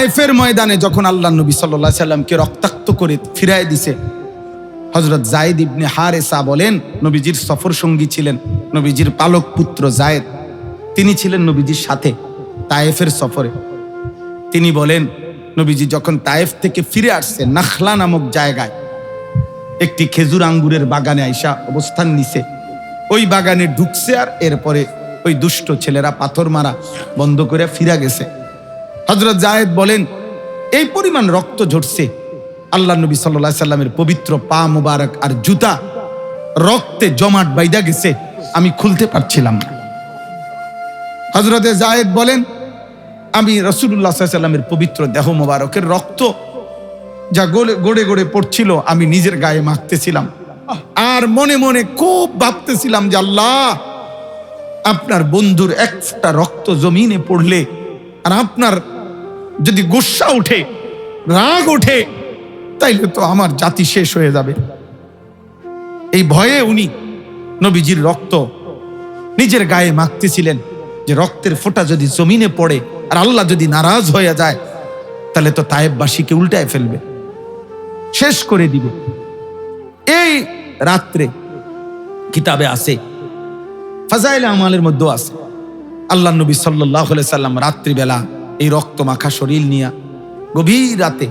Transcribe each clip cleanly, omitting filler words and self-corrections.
তায়েফের ময়দানে যখন আল্লাহ নবী সাল্লাল্লাহু আলাইহি সাল্লামকে রক্তাক্ত করে ফিরায় দিছে, হযরত যায়েদ ইবনে হারেসা বলেন, নবীজির সফর সঙ্গী ছিলেন, নবীজির পালক পুত্র যায়েদ, তিনি ছিলেন নবীজির সাথে তায়েফের সফরে। তিনি বলেন, নবীজি যখন তায়েফ থেকে ফিরে আসছে, নাখলা নামক জায়গায় একটি খেজুর আঙ্গুরের বাগানে আইসা অবস্থান নিছে। ওই বাগানে ঢুকছে, আর এরপরে ওই দুষ্ট ছেলেরা পাথর মারা বন্ধ করে ফিরে গেছে। হযরত যায়েদ বলেন, এই পরিমাণ রক্ত ঝরছে, আল্লাহ নবী সাল্লাল্লাহু আলাইহি সাল্লামের পবিত্র পা মুবারক আর জুতা রক্তে জমাট বাইদা গেছে, আমি খুলতে পারছিলাম না। হযরত যায়েদ বলেন, আমি রাসূলুল্লাহ সাল্লাল্লাহু আলাইহি সাল্লামের পবিত্র দেহ মুবারকের রক্ত যা গড়ে গড়ে পড়ছিল, আমি নিজের গায়ে মাখতেছিলাম, আর মনে মনে খুব ভাবতেছিলাম যে আল্লাহ, আপনার বন্ধুর এক ফোঁটা রক্ত জমিনে পড়লে আর আপনার যদি গুসা ওঠে, রাগ ওঠে, তাইলে তো আমার জাতি শেষ হয়ে যাবে। এই ভয়ে উনি নবীজির রক্ত নিজের গায়ে মাখতেছিলেন, যে রক্তের ফোঁটা যদি জমিনে পড়ে আর আল্লাহ যদি নারাজ হয়ে যায়, তাহলে তো তায়েফবাসীকে উল্টায় ফেলবে, শেষ করে দিবে। এই রাত্রে কিতাবে আছে, ফাজাইলে আমালের মধ্যে আছে, আল্লাহ নবী সাল্লাল্লাহু আলাইহি সাল্লাম রাত্রিবেলা এই রক্ত মাখা শরীর নিয়ে গভীর রাতে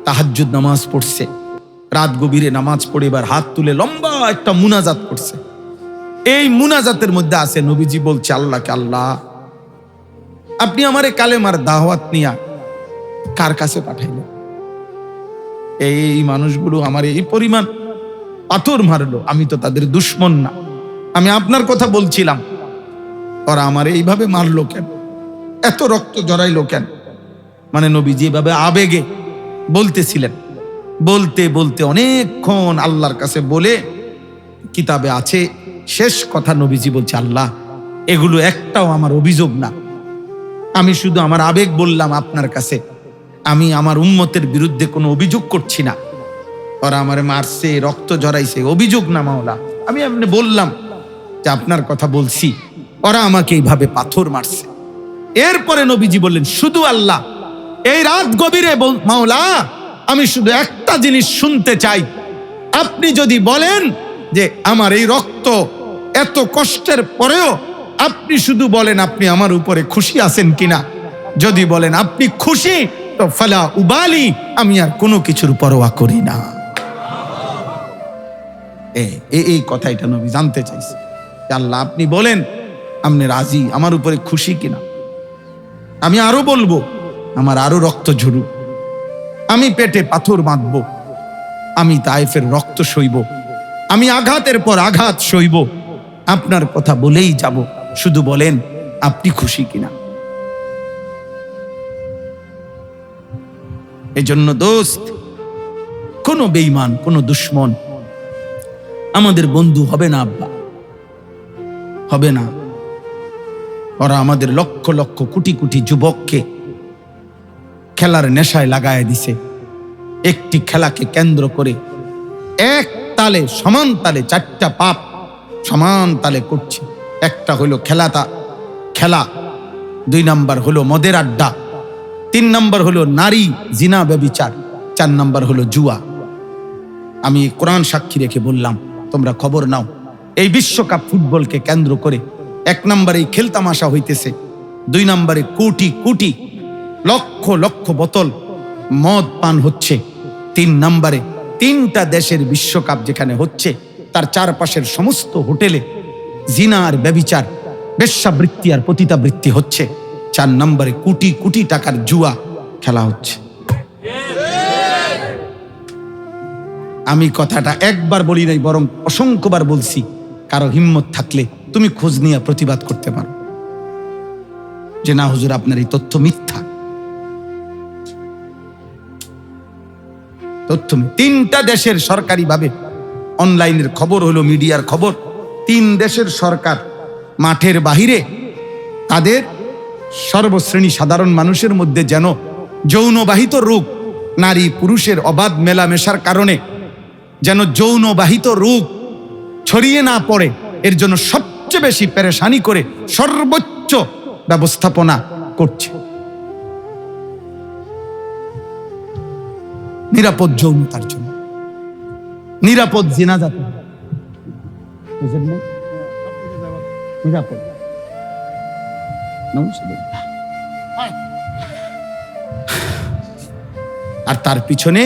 তাহাজ্জুদ নামাজ পড়ছে। রাত গভীরে নামাজ পড়ে এবার হাত তুলে লম্বা একটা মুনাজাত করছে। এই মুনাজাতের মধ্যে আছে, নবীজি বলছে আল্লাহকে, আল্লাহ, আপনি আমারে কালেমার দাওয়াত নিয়া কার কাছে পাঠাইলেন? এই মানুষগুলো আমার এই পরিমাণ পাথর মারলো, আমি তো তাদের দুশমন না, আমি আপনার কথা বলছিলাম, ওরা আমার এইভাবে মারলো কেন, এত রক্ত জড়াইলো কেন? মানে নবীজি এভাবে আবেগে বলতেছিলেন। বলতে বলতে অনেকক্ষণ আল্লাহর কাছে বলে, কিতাবে আছে শেষ কথা নবীজি বলছে, আল্লাহ, এগুলো একটাও আমার অভিযোগ না, আমি শুধু আমার আবেগ বললাম আপনার কাছে, আমি আমার উম্মতের বিরুদ্ধে কোনো অভিযোগ করছি না। ওরা আমারে মারছে, রক্ত ঝরাইছে, অভিযোগ না মাওলা, আমি এমনি বললাম যে আপনার কথা বলছি, ওরা আমাকে এইভাবে পাথর মারছে। এরপরে নবীজি বললেন, শুধু আল্লাহ, এই রাত গভীরে মাওলা, আমি শুধু একটা জিনিস শুনতে চাই, আপনি যদি বলেন যে আমার এই রক্ত এত কষ্টের পরেও আপনি শুধু বলেন আপনি আমার উপরে খুশি আছেন কিনা, যদি বলেন আপনি খুশি, তো ফালা উবালি, আমি আর কোনো কিছুর পরোয়া করি না। এই কথাটা নবী জানতে চাইছে, আল্লাহ আপনি বলেন আপনি রাজি, আমার উপরে খুশি কিনা, আমি আরো বলবো, আমার আরো রক্ত ঝরুক, আমি পেটে পাথর বাঁধবো, আমি তায়েফের রক্ত সইব, আমি আঘাতের পর আঘাত সইব, আপনার কথা বলেই যাব, শুধু বলেন আপনি খুশি কিনা। এজন্য দোস্ত, কোন বেঈমান, কোন দুশমন আমাদের বন্ধু হবে না আব্বা, হবে না। ওরা আমাদের লক্ষ লক্ষ কোটি কোটি যুবককে খেলার নেশায় লাগায় দিছে। একটি খেলাকে কেন্দ্র করে এক তালে, সমান তালে চারটা পাপ সমান তালে করছে। একটা হলো খেলা, 2 নাম্বার হলো মদের আড্ডা, 3 নাম্বার হলো নারী জিনা ব্যভিচার, 4 নাম্বার হলো জুয়া। আমি কোরআন সাক্ষী রেখে বললাম, তোমরা খবর নাও, এই বিশ্বকাপ ফুটবলকে কেন্দ্র করে 1 নম্বরে খেলতামাশা হইতেছে, 2 নম্বরে কোটি কোটি লক্ষ লক্ষ বোতল মদ পান হচ্ছে, 3 নম্বরে 3টা দেশের বিশ্বকাপ যেখানে হচ্ছে তার চারপাশের সমস্ত হোটেলে জিনা আর ব্যভিচার, বেশ্যাবৃত্তি আর পতিতাবৃত্তি হচ্ছে, 4 নম্বরে কোটি কোটি টাকার জুয়া খেলা হচ্ছে। আমি কথাটা একবার বলি নাই, বরং অসংখ্যবার বলছি। কারো হিম্মত থাকলে তুমি খোঁজ নিয়ে প্রতিবাদ করতে পারো যে না হুজুর, আপনার এই তথ্য মিথ্যা। তথ্য 3টা দেশের সরকারি ভাবে অনলাইনের খবর হলো, মিডিয়ার খবর, 3 দেশের সরকার মাঠের বাহিরে তাদের সর্বশ্রেণী সাধারণ মানুষের মধ্যে যেন যৌনবাহিত রোগ, নারী পুরুষের অবাধ মেলামেশার কারণে যেন যৌনবাহিত রোগ ছড়িয়ে না পড়ে, এর জন্য সবচেয়ে বেশি পেরেশানি করে সর্বোচ্চ ব্যবস্থাপনা করছে। নিরাপদ যৌনতার জন্য, নিরাপদ জিনা যাতে বুঝেন না, নিরাপদ। আর তার পিছনে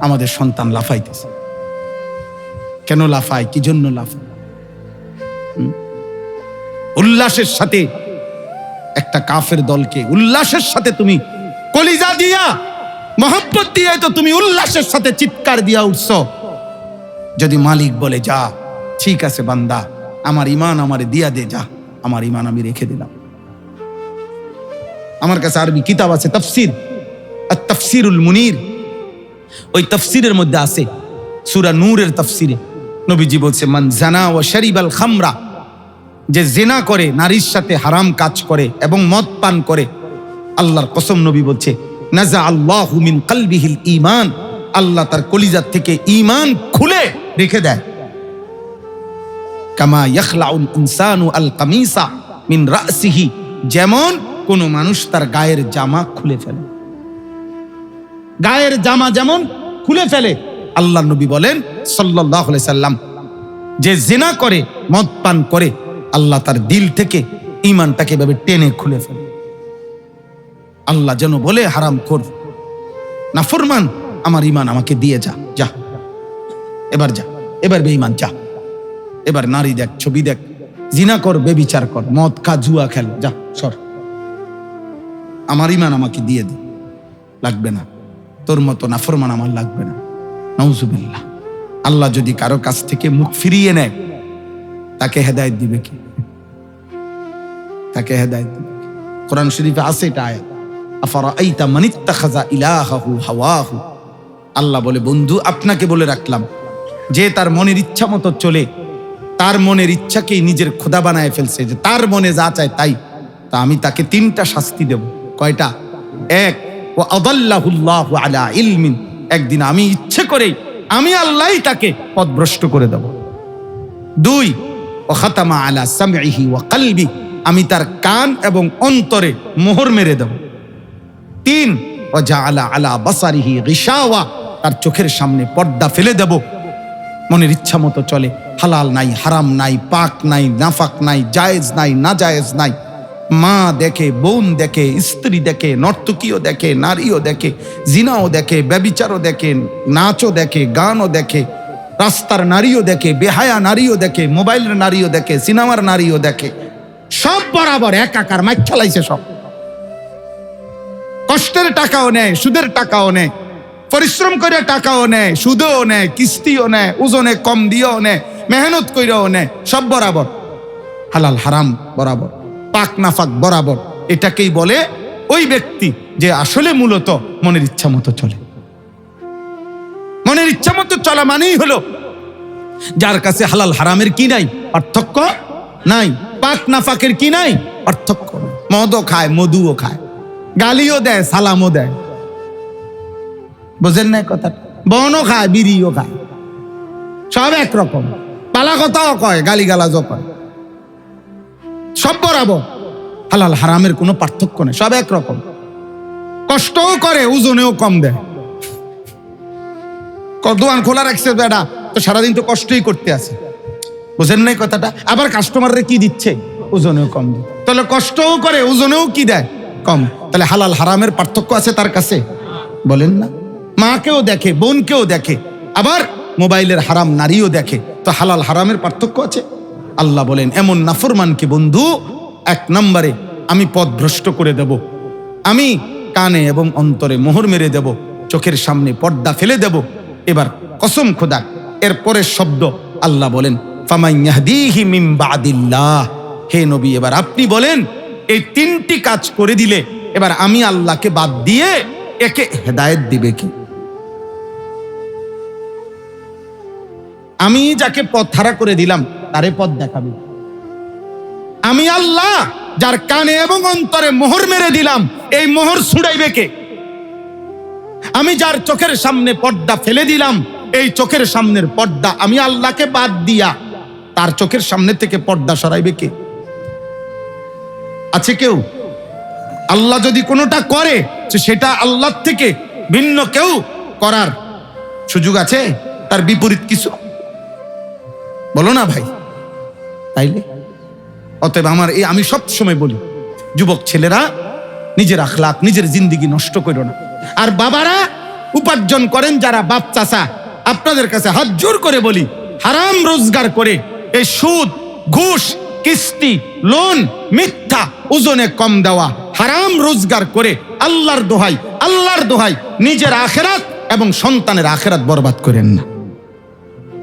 আমাদের সন্তান লাফাইতেছে। কেন লাফায়? কি জন্য লাফায়? উল্লাসের সাথে একটা কাফের দলকে উল্লাসের সাথে তুমি কলিজা দিয়া মহব্বত দিয়ে তো তুমি উল্লাসের সাথে চিৎকার দিয়া উঠছ। যদি মালিক বলে যা ঠিক আছে বান্দা, আমার ইমান আমারে দিয়া দে, যা, আমার ইমান আমি রেখে দিলাম। আমার কাছে আরবি কিতাব আছে তাফসীর, আত-তাফসীরুল মুনীর। ওই তাফসীরের মধ্যে আছে সূরা নূরের তাফসীরে নবীজি বলছে, মান জানা ওয়া শারিবাল খামরা, যে জিনা করে, নারীর সাথে হারাম কাজ করে এবং মদ পান করে, আল্লাহর কসম নবী বলছে, নাজা আল্লাহু মিন কলবিহিল ঈমান, আল্লাহ তার কলিজার থেকে ঈমান খুলে রেখে দেয়। কামা ইয়াখলাউল ইনসানু আল কামিসা মিন রাসিহি, যেমন কোন মানুষ তার গায়ের জামা খুলে ফেলে, গায়ের জামা যেমন খুলে ফেলে, আল্লাহ নবী বলেন সাল্লাল্লাহু আলাইহি সাল্লাম, যে জিনা করে, মদ পান করে, আল্লাহ তার দিল থেকে ঈমানটাকে এভাবে টেনে খুলে ফেলে। আল্লাহ যেন বলে হারামখোর, নাফরমান, আমার ঈমান আমাকে দিয়ে যা, যা এবার, যা এবার বেঈমান, যা এবার নারী দেখ, ছবি দেখ, জিনা কর, বেবিচার কর, মদ খা, জুয়া খেল, যা সর, আমার ঈমান আমাকে দিয়ে দে, লাগবে না, তোর মতো নাফরমান আমার লাগবে না। নাউজুবিল্লাহ। আল্লাহ যদি কারো কাছ থেকে মুখ ফিরিয়ে নেয়, তাকে হেদায়েত দিবে কি? তাকে হেদায়েত দিবে কি? কোরআন শরীফে আছে এটা আয়াত, আফারাআইতা মান ইত্তাখাযা ইলাহাহু হাওয়াহু। আল্লাহ বলে, বন্ধু আপনাকে বলে রাখলাম, যে তার মনের ইচ্ছা মতো চলে, তার মনের ইচ্ছাকেই নিজের খোদা বানায় ফেলছে, যে তার মনে যা চায় তাই, তা আমি তাকে 3টা শাস্তি দেব। কয়টা? 1, ওয়া আদাল্লাহুল্লাহু আলা ইলমিন, একদিন আমি ইচ্ছে করেই, আমি আল্লাহই তাকে পথভ্রষ্ট করে দেব। 2, ওয়া খাতামা আলা সামঈহি ওয়া কলবি, আমি তার কান এবং অন্তরে মোহর মেরে দেব। 3, ওয়া জাআলা আলা বাসারিহি গিশাওয়া, তার চোখের সামনে পর্দা ফেলে দেব, মনের ইচ্ছা মতো চলে, হালাল নাই, হারাম নাই, পাক নাই, নাফাক নাই, জায়েজ নাই, না জায়েজ নাই, মা দেখে, বোন দেখে, স্ত্রী দেখে, নর্তকীও দেখে, নারীও দেখে, জিনাও দেখে, ব্যভিচারও দেখে, নাচও দেখে, গানও দেখে, রাস্তার নারীও দেখে, বেহায়া নারীও দেখে, মোবাইলের নারীও দেখে, সিনেমার নারীও দেখে, সব বরাবর একাকার মাইক খেলাইছে সব। কষ্টের টাকাও নেয়, সুদের টাকাও নেয়, পরিশ্রম করে টাকাও নেয়, সুদেও নেয়, কিস্তিও নেয়, ওজনে কম দিয়েও নেয়, মেহনত কইরাও নেয়, সব বরাবর, হালাল হারাম বরাবর, পাক নাফাক বরাবর। এটাকেই বলে ওই ব্যক্তি যে আসলে মূলত মনের ইচ্ছা মতো চলে। মনের ইচ্ছা মতো চলা মানেই হলো যার কাছে হালাল হারামের কি নাই, পার্থক্য নাই, পাক নাফাকের কি নাই, পার্থক্য নাই, মদও খায়, মধুও খায়, গালিও দেয়, সালামও দেয়, বোঝেন না কথা? বনও খায়, বিড়িও খায়, সব একরকম, পালা কথাও কয়, গালি গালাজও কয়, সব বরাবর, হালাল হারামের কোনো পার্থক্য নেই, সব একরকম, কষ্টও করে, ওজনেও কম দেয়। দোকান খোলা রাখছে বেটা, তো সারাদিন তো কষ্টই করতে আছে, বুঝেন নাই কথাটা? আবার কাস্টমাররে কি দিচ্ছে? ওজনেও কম দেয়, তাহলে কষ্টও করে, ওজনেও কি দেয়? কম। তাহলে হালাল হারামের পার্থক্য আছে তার কাছে? বলেন না। মাকেও দেখে, বোনকেও দেখে, আবার মোবাইলের হারাম নারীও দেখে, তো হালাল হারামের পার্থক্য আছে? আল্লাহ বলেন, এমন নাফরমানকে বন্ধু 1 নম্বরে আমি পথভ্রষ্ট করে দেব, আমি কানে এবং অন্তরে মোহর মেরে দেব, চোখের সামনে পর্দা ফেলে দেব। এবার কসম খোদা, এর পরের শব্দ আল্লাহ বলেন, ফামান ইয়াহদিহি মিন বাদিল্লাহ। হে নবী, এবার আপনি বলেন, এই 3টি কাজ করে দিলে এবার আমি আল্লাহকে বাদ দিয়ে একে হেদায়েত দিবে কি? আমি যাকে পথ হারা করে দিলাম তারে পথ দেখাবে। আমি আল্লাহ যার কানে এবং অন্তরে মোহর মেরে দিলাম, এই মোহর ছুড়াইবে কে? আমি যার চোখের সামনে পর্দা ফেলে দিলাম, এই চোখের সামনের পর্দা আমি আল্লাহকে বাদ দিয়া তার চোখের সামনে থেকে পর্দা সরাইবে কে? আছে কেউ? আল্লাহ যদি কোনোটা করে, সেটা আল্লাহ থেকে ভিন্ন কেউ করার সুযোগ আছে? তার বিপরীত কিছু বলো না ভাই। তাইলে অতএব আমি সব সময় বলি, যুবক ছেলেরা নিজের আখলাক, নিজের জিন্দেগি নষ্ট করো না। আর বাবারা উপার্জন করেন যারা, বাপ চাচা, আপনাদের কাছে হাত জোর করে বলি, হারাম রোজগার করে এই সুদ, ঘুষ, কিস্তি, লোন, মিথ্যা, ওজনে কম দেওয়া, হারাম রোজগার করে আল্লাহর দোহাই নিজের আখেরাত এবং সন্তানের আখেরাত বরবাদ করেন না।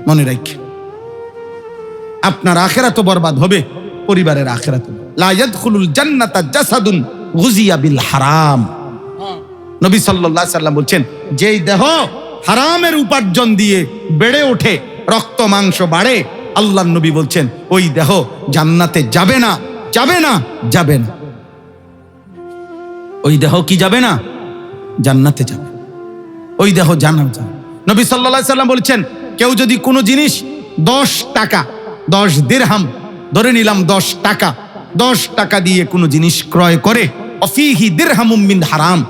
মনে রাখেন, আপনার আখেরাতও বরবাদ হবে, পরিবারের আখেরাত। লা ইয়াদখুলুল জান্নাতা জাসাদুন গুজিয়া বিল হারাম। নবী সাল্লাল্লাহু আলাইহি সাল্লাম বলছেন, যেই দেহ হারামের উপার্জন দিয়ে বেড়ে ওঠে, রক্ত মাংস বাড়ে, আল্লাহর নবী বলছেন ওই দেহ জান্নাতে যাবে না। ওই দেহ কি যাবে না? জান্নাতে যাবে। ওই দেহ জান্নাতে যাবে। নবী সাল্লাল্লাহু আলাইহি সাল্লাম বলছেন, কেউ যদি কোনো জিনিস 10 টাকা, 10 দিরহাম, ধরে নিলাম 10 টাকা, 10 টাকা দিয়ে কোনো জিনিস ক্রয় করে, অফিহি দিরহামুম মিন হারাম,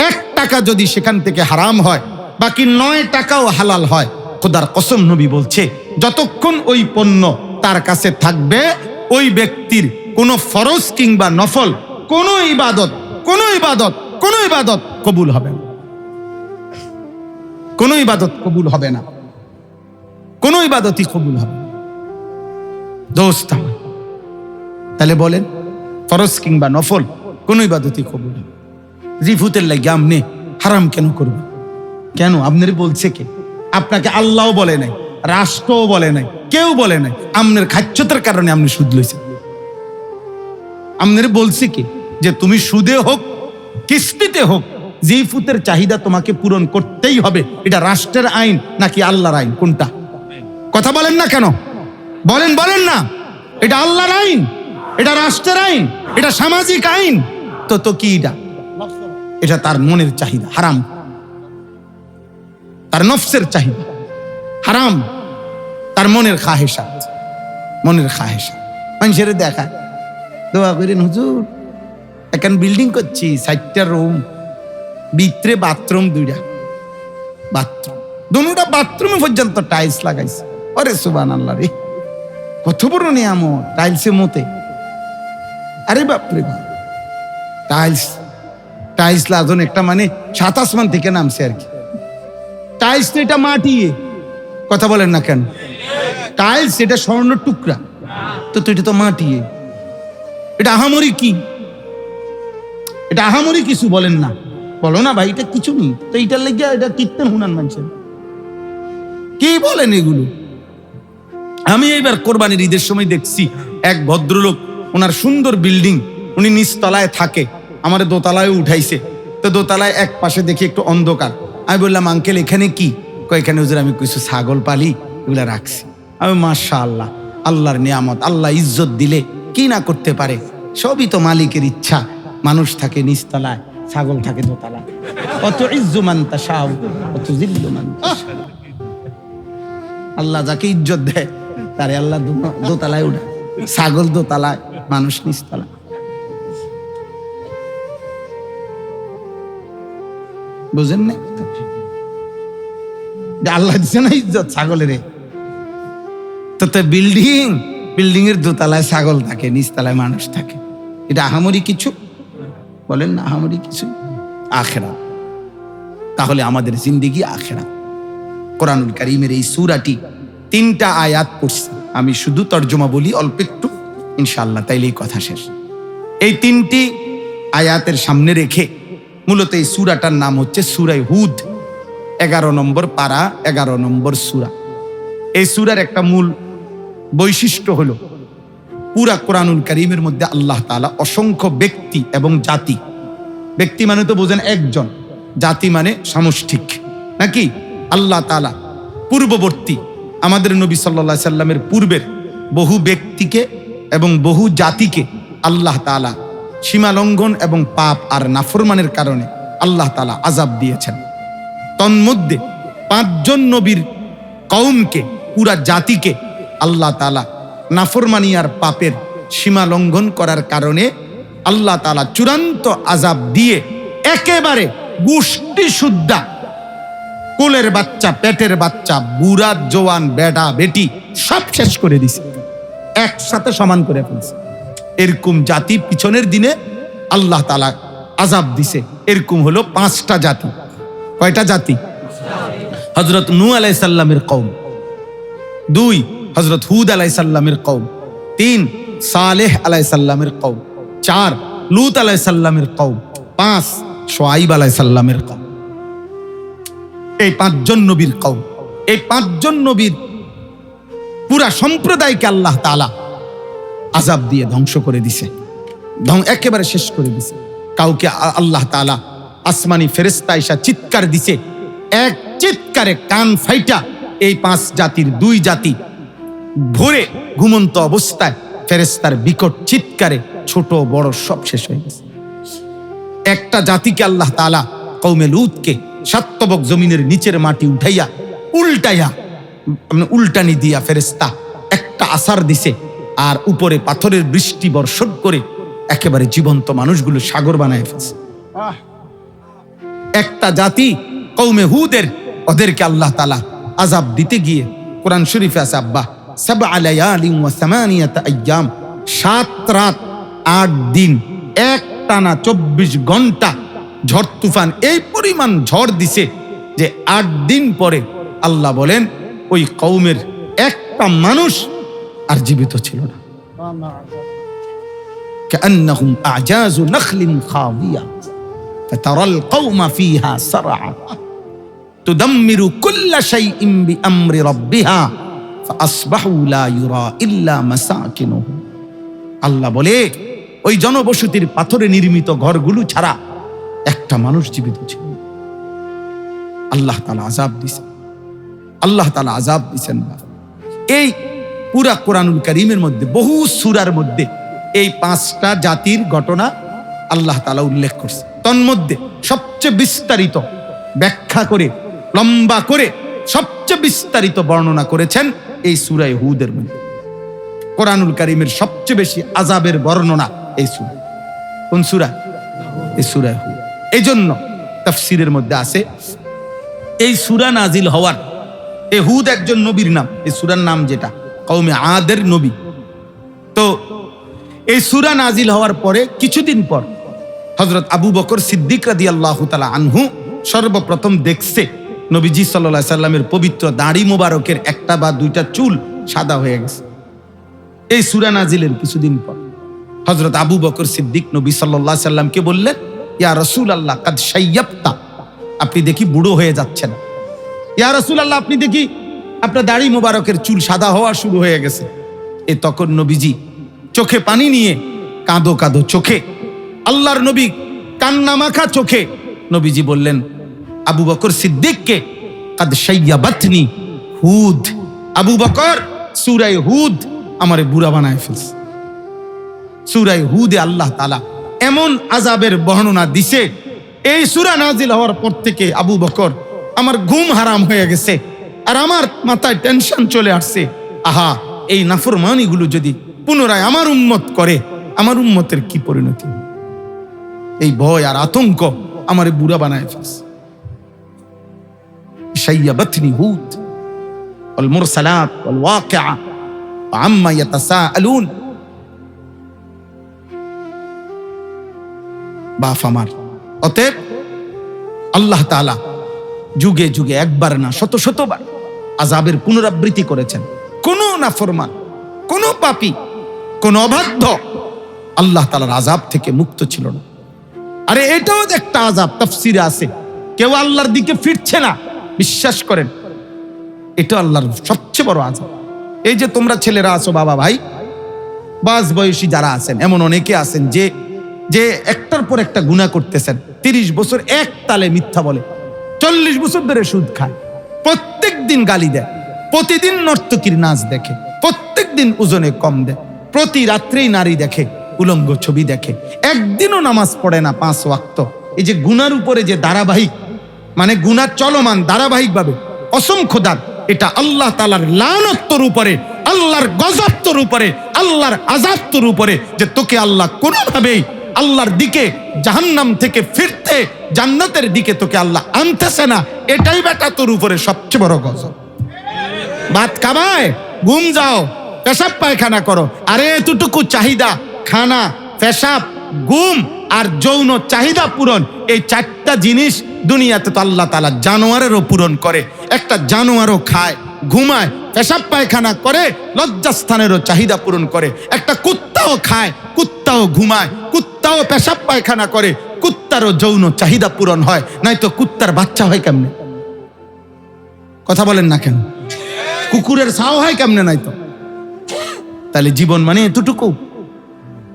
1 টাকা যদি সেখান থেকে হারাম হয়, বাকি 9 টাকাও হালাল হয়, খোদার কসম নবী বলছে, যতক্ষণ ওই পণ্য তার কাছে থাকবে, ওই ব্যক্তির কোনো ফরজ কিংবা নফল কোনো ইবাদত কবুল হবে না। কোনো ইবাদত কবুল হবে না, কোনো ইবাদতই কবুল হবে না। দোস্ত আমার, তাহলে বলেন, ফরজ কিংবা নফল কোনো ইবাদতই কবুল হবে। রিফুতের লাগে আপনি হারাম কেন করবেন? কেন? আপনার বলছে কে? আপনাকে আল্লাহও বলে নাই, রাষ্ট্রও বলে নাই, কেউ বলে নাই। আপনার খাচ্ছতার কারণে আপনি সুদ লইছেন। আপনার বলছে কি যে তুমি সুদে হোক, কিস্তিতে হোক, যে ফুতের চাহিদা তোমাকে পূরণ করতেই হবে? এটা রাষ্ট্রের আইন নাকি আল্লাহর আইন? কোনটা? কথা বলেন না কেন? বলেন না। এটা আল্লাহর আইন, এটা রাষ্ট্রের আইন, এটা সামাজিক আইন। তো কি এটা তার মনের চাহিদা হারাম, তার নফসের চাহিদা হারাম, তার মনের খাহেসাত। মানুষের দেখা, দোয়া করেন হুজুর, এখন বিল্ডিং করছি 4টা রুম, ভিতরে বাথরুম 2টা, দুটা বাথরুমে পর্যন্ত টাইলস লাগাইছে। আরে সুবহানাল্লাহ রে, কত বড় নিয়ামত টাইলসের মতে। আরে বাপরে বাপ, টাইলস লাগানো একটা মানে 7 আসমান থেকে নামছে আর কি। টাইলস তো এটা মাটি, কথা বলেন না কেন? টাইলস এটা স্বর্ণ টুকরা, তো এটা তো মাটি। এটা আহামরি কি? এটা আহামরি কিছু বলেন না, বলো না ভাই, এটা কিছু নেই তো। এইটার লেগে এটা কীর্তন হুনান মানুষের, কি বলেন এগুলো? আমি এইবার কোরবানির ঈদের সময় দেখছি এক ভদ্রলোক, ওনার সুন্দর বিল্ডিং, উনি নিচতলায় থাকে, আমার দোতলায় উঠাইছে। তো দোতলায় এক পাশে দেখি একটু অন্ধকার। আমি বললাম, আঙ্কেল এখানে কি? এখানে হুজুর আমি কিছু ছাগল পালি, এগুলা রাখছি। আমি মাশাআল্লাহ, আল্লাহর নিয়ামত, আল্লাহ ইজ্জত দিলে কি না করতে পারে? সবই তো মালিকের ইচ্ছা। মানুষ থাকে নিচতলায়, ছাগল থাকে দোতলায়। অত ইজ্জু মান তাশাউ অত জিল্লু মান তাশাউ। আল্লাহ যাকে ইজ্জত দেয় তারে আল্লাহ দোতলায় উঠে, ছাগল দোতলায়, মানুষ নিচতলায়। বুঝেন না? আল্লাহ দিচ্ছে না ইজ্জত ছাগলের। তো বিল্ডিং এর দোতলায় ছাগল থাকে, নিচতলায় মানুষ থাকে, এটা আহামরি কিছু? বলেন না, আহামরি কিছু? আখিরাত। তাহলে আমাদের জিন্দেগি আখিরাত। কোরআনুল কারীমের এই সূরাটি 3টা আয়াত পড়ছে, আমি শুধু তর্জমা বলি অল্প একটু ইনশাআল্লাহ, তাইলেই কথা শেষ। এই 3টি আয়াতের সামনে রেখে মূলত এই সূরাটার নাম হচ্ছে সূরা হুদ। 11 নম্বর পারা, 11 নম্বর সূরা। এই সূরার একটা মূল বৈশিষ্ট্য হলো, পুরা কোরআনুল কারীমের মধ্যে আল্লাহ তাআলা অসংখ্য ব্যক্তি এবং জাতি, ব্যক্তি মানে তো বোঝেন একজন, জাতি মানে সামষ্টিক নাকি? আল্লাহ তাআলা পূর্ববর্তী আমাদের নবী সাল্লাল্লাহু আলাইহি সাল্লামের পূর্বের বহু ব্যক্তিকে এবং বহু জাতিকে আল্লাহ তাআলা সীমালঙ্ঘন এবং পাপ আর নাফরমানের কারণে আল্লাহ তাআলা আযাব দিয়েছেন। তন্মধ্যে 5 জন নবীর কওমকে, পুরা জাতিকে আল্লাহ তাআলা নাফরমানি আর পাপের সীমা লঙ্ঘন করার কারণে আল্লাহ তাআলা চূড়ান্ত আযাব দিয়ে একেবারে গোষ্ঠী শুদ্ধা কোলের বাচ্চা, পেটের বাচ্চা, বুড়া জওয়ান, বেটা বেটি সব শেষ করে দিছে, একসাথে সমান করে ফেলছে। এরকম জাতি পিছনের দিনে আল্লাহ তাআলা আযাব দিছে। এরকম হলো 5টা জাতি। কয়টা জাতি? হযরত নূহ আলাইহিস সালামের কওম, 2 হযরত হুদ আলাইহিস সালামের কওম, 3 সালেহ আলাইহিস সালামের কওম, 4 লূত আলাইহিস সালামের কওম, 5 শুআয়ব আলাইহিস সালামের কওম। এই 5 জন নবীর কওম, এই 5 জন নবীর পুরা সম্প্রদায়কে আল্লাহ তাআলা আযাব দিয়ে ধ্বংস করে দিছে, একেবারে শেষ করে দিছে। কাউকে আল্লাহ তাআলা আসমানি ফেরেশতা এসে চিৎকার দিছে, এক চিৎকারে কান ফাইটা এই 5 জাতির 2 জাতি ভোরে ঘুমন্ত অবস্থায় ফেরেশতার বিকট চিৎকারে ছোট বড় সব শেষ হয়ে গেছে। একটা জাতিকে আল্লাহ তাআলা কওমে লূতকে 7 তবক জমিনের নিচের মাটি উঠাইয়া উল্টাইয়া, উল্টানি দিয়া ফেরেশতা একটা আসার দিছে, আর উপরে পাথরের বৃষ্টি বর্ষণ করে একেবারে জীবন্ত মানুষগুলো সাগর বানায় ফেলছে। একটা জাতি কওমে হুদের, ওদেরকে আল্লাহ তাআলা আযাব দিতে গিয়ে কোরআন শরীফে আছে আব্বা 7 লায়ালিন ওয়া 8 আইয়াম, 7 রাত 8 দিন একটানা 24 ঘন্টা ঝড় তুফান, এই পরিমাণ ঝড় দিছে যে 8 দিন পরে আল্লাহ বলেন ওই কওমের একটা মানুষ আর জীবিত ছিল না। কান্নাহুম আজাযু নাখলিন খাবিয়া ফাতারাল কওমা ফিহা সারআ তুদাম্মিরু কুল্লা শাইইন বিআমরি রাব্বিহা ফাআসবাহু লা ইউরা ইল্লা মাসাকিনুহুম। আল্লাহ বলে ওই জনবসতির পাথরে নির্মিত ঘরগুলো ছাড়া একটা মানুষ জীবিত ছিল। আল্লাহ তাআলা আযাব দিয়েছেন, আল্লাহ তাআলা আযাব দিয়েছেন। এই পুরা কোরআনুল কারীমের মধ্যে বহু সূরার মধ্যে এই 5টা জাতির ঘটনা আল্লাহ তাআলা উল্লেখ করছে। তন্মধ্যে সবচেয়ে বিস্তারিত ব্যাখ্যা করে, লম্বা করে সবচেয়ে বিস্তারিত বর্ণনা করেছেন এই সূরা হুদের মধ্যে। কোরআনুল কারীমের সবচেয়ে বেশি আযাবের বর্ণনা এই সূরা। কোন সূরা? এই সূরা হুদ। এই জন্য তাফসীরের মধ্যে আছে এই সূরা নাজিল হওয়ার, এই হুদ একজন নবীর নাম, এই সূরার নাম যেটা কওমে আদের নবী। তো এই সূরা নাজিল হওয়ার পরে কিছুদিন পর হযরত আবু বকর সিদ্দিক রাদিয়াল্লাহু তাআলা আনহু সর্বপ্রথম দেখছে নবীজি সাল্লাল্লাহু আলাইহি সাল্লামের পবিত্র দাড়ি মোবারকের একটা বা 2টা চুল সাদা হয়ে গেছে। এই সূরা নাজিলের কিছুদিন পর হযরত আবু বকর সিদ্দিক নবী সাল্লাল্লাহু আলাইহি সাল্লামকে বললেন, ইয়া রাসূলুল্লাহ কাদ শাইয়াবতা, আপনি দেখি বুড়ো হয়ে যাচ্ছেন। ইয়া রাসূলুল্লাহ, আপনি দেখি আপনার দাড়ি মোবারকের চুল সাদা হওয়া শুরু হয়ে গেছে। তখন নবীজি চোখে পানি নিয়ে কাঁদো কাঁদো চোখে, আল্লাহর নবী কান্না মাখা চোখে নবীজি বললেন আবু বকর সিদ্দিককে, কাদ শাইয়াবাতনি হুদ, আবু বকর সূরা হুদ আমারে বুড়া বানায় ফেলছে। সূরা হুদে আল্লাহ তাআলা এমন আযাবের বর্ণনা দিছে, এই সূরা নাজিল হওয়ার পর থেকে আবু বকর আমার ঘুম হারাম হয়ে গেছে, আর আমার মাথায় টেনশন চলে আসছে। আহা, এই নাফরমানিগুলো যদি পুনরায় আমার উম্মত করে, আমার উম্মতের কি পরিণতি? এই ভয় আর আতঙ্ক আমারে বুড়া বানায় ফেলছে। শাইয়াবাতনি হুদ ওয়াল মুরসালাত ওয়াল ওয়াকিআ ওয়া আম্মা ইয়াতাসাআলুন। বাপ আমার, অতএব আল্লাহ তাআলা যুগে যুগে একবার না শত শতবার আযাবের পুনরাবৃত্তি করেছেন। কোন নাফরমান, কোন পাপী, কোন অবাধ্য আল্লাহ তাআলার আযাব থেকে মুক্ত ছিল না। আরে এটাও একটা আযাব, তাফসীরে আছে, কেউ আল্লাহর দিকে ফিরছে না, বিশ্বাস করেন এটা আল্লাহর সবচেয়ে বড় আযাব। এই যে তোমরা ছেলেরা আছো, বাবা ভাই, বাস বয়সী যারা আছেন, এমন অনেকে আছেন যে যে একটার পর একটা গুনাহ করতেছেন, 30 বছর এক তালে মিথ্যা বলে, 40 বছর ধরে সুদ খায়, প্রত্যেক দিন গালি দেয়, প্রতিদিন নর্তকীর নাচ দেখে, প্রত্যেক দিন ওজনে কম দেয়, প্রতি রাত্রেই নারী দেখে, উলঙ্গ ছবি দেখে, একদিনও নামাজ পড়ে না 5 ওয়াক্ত। এই যে গুনার উপরে যে ধারাবাহিক, মানে গুনাহ চলমান ধারাবাহিকভাবে, অসংখ্য দান, এটা আল্লাহ তাআলার লানত তোর উপরে, আল্লাহর গজব তোর উপরে, আল্লাহর আযাব তোর উপরে, যে তোকে আল্লাহ কোনোভাবেই আল্লাহর দিকে, জাহান্নাম থেকে ফিরতে জান্নাতের দিকে তোকে আল্লাহ আনতেছে না, এটাই বেটা তোর উপরে সবচেয়ে বড় গজব। ভাত খাবায়, ঘুম যাও, পেশাব পায়খানা করো, আরে এতটুকু চাহিদা, খানা, পেশাব, ঘুম আর যৌন চাহিদা পূরণ, এই চারটা জিনিস দুনিয়াতে তো আল্লাহ তাআলা জানোয়ারেরও পূরণ করে। একটা জানোয়ারও খায়, ঘুমায়, পেশাব পায়খানা করে, লজ্জাস্থানেরও চাহিদা পূরণ করে। একটা কুত্তাও খায়, কুত্তাও ঘুমায়, কুত্তাও পেশাব পায়খানা করে, কুত্তারও যৌন চাহিদা পূরণ হয়, নয়তো কুত্তার বাচ্চা হয় কেমনে? কথা বলেন না কেন? কুকুরের ছাও হয় কেমনে? নয়তো তাহলে জীবন মানে এতটুকু?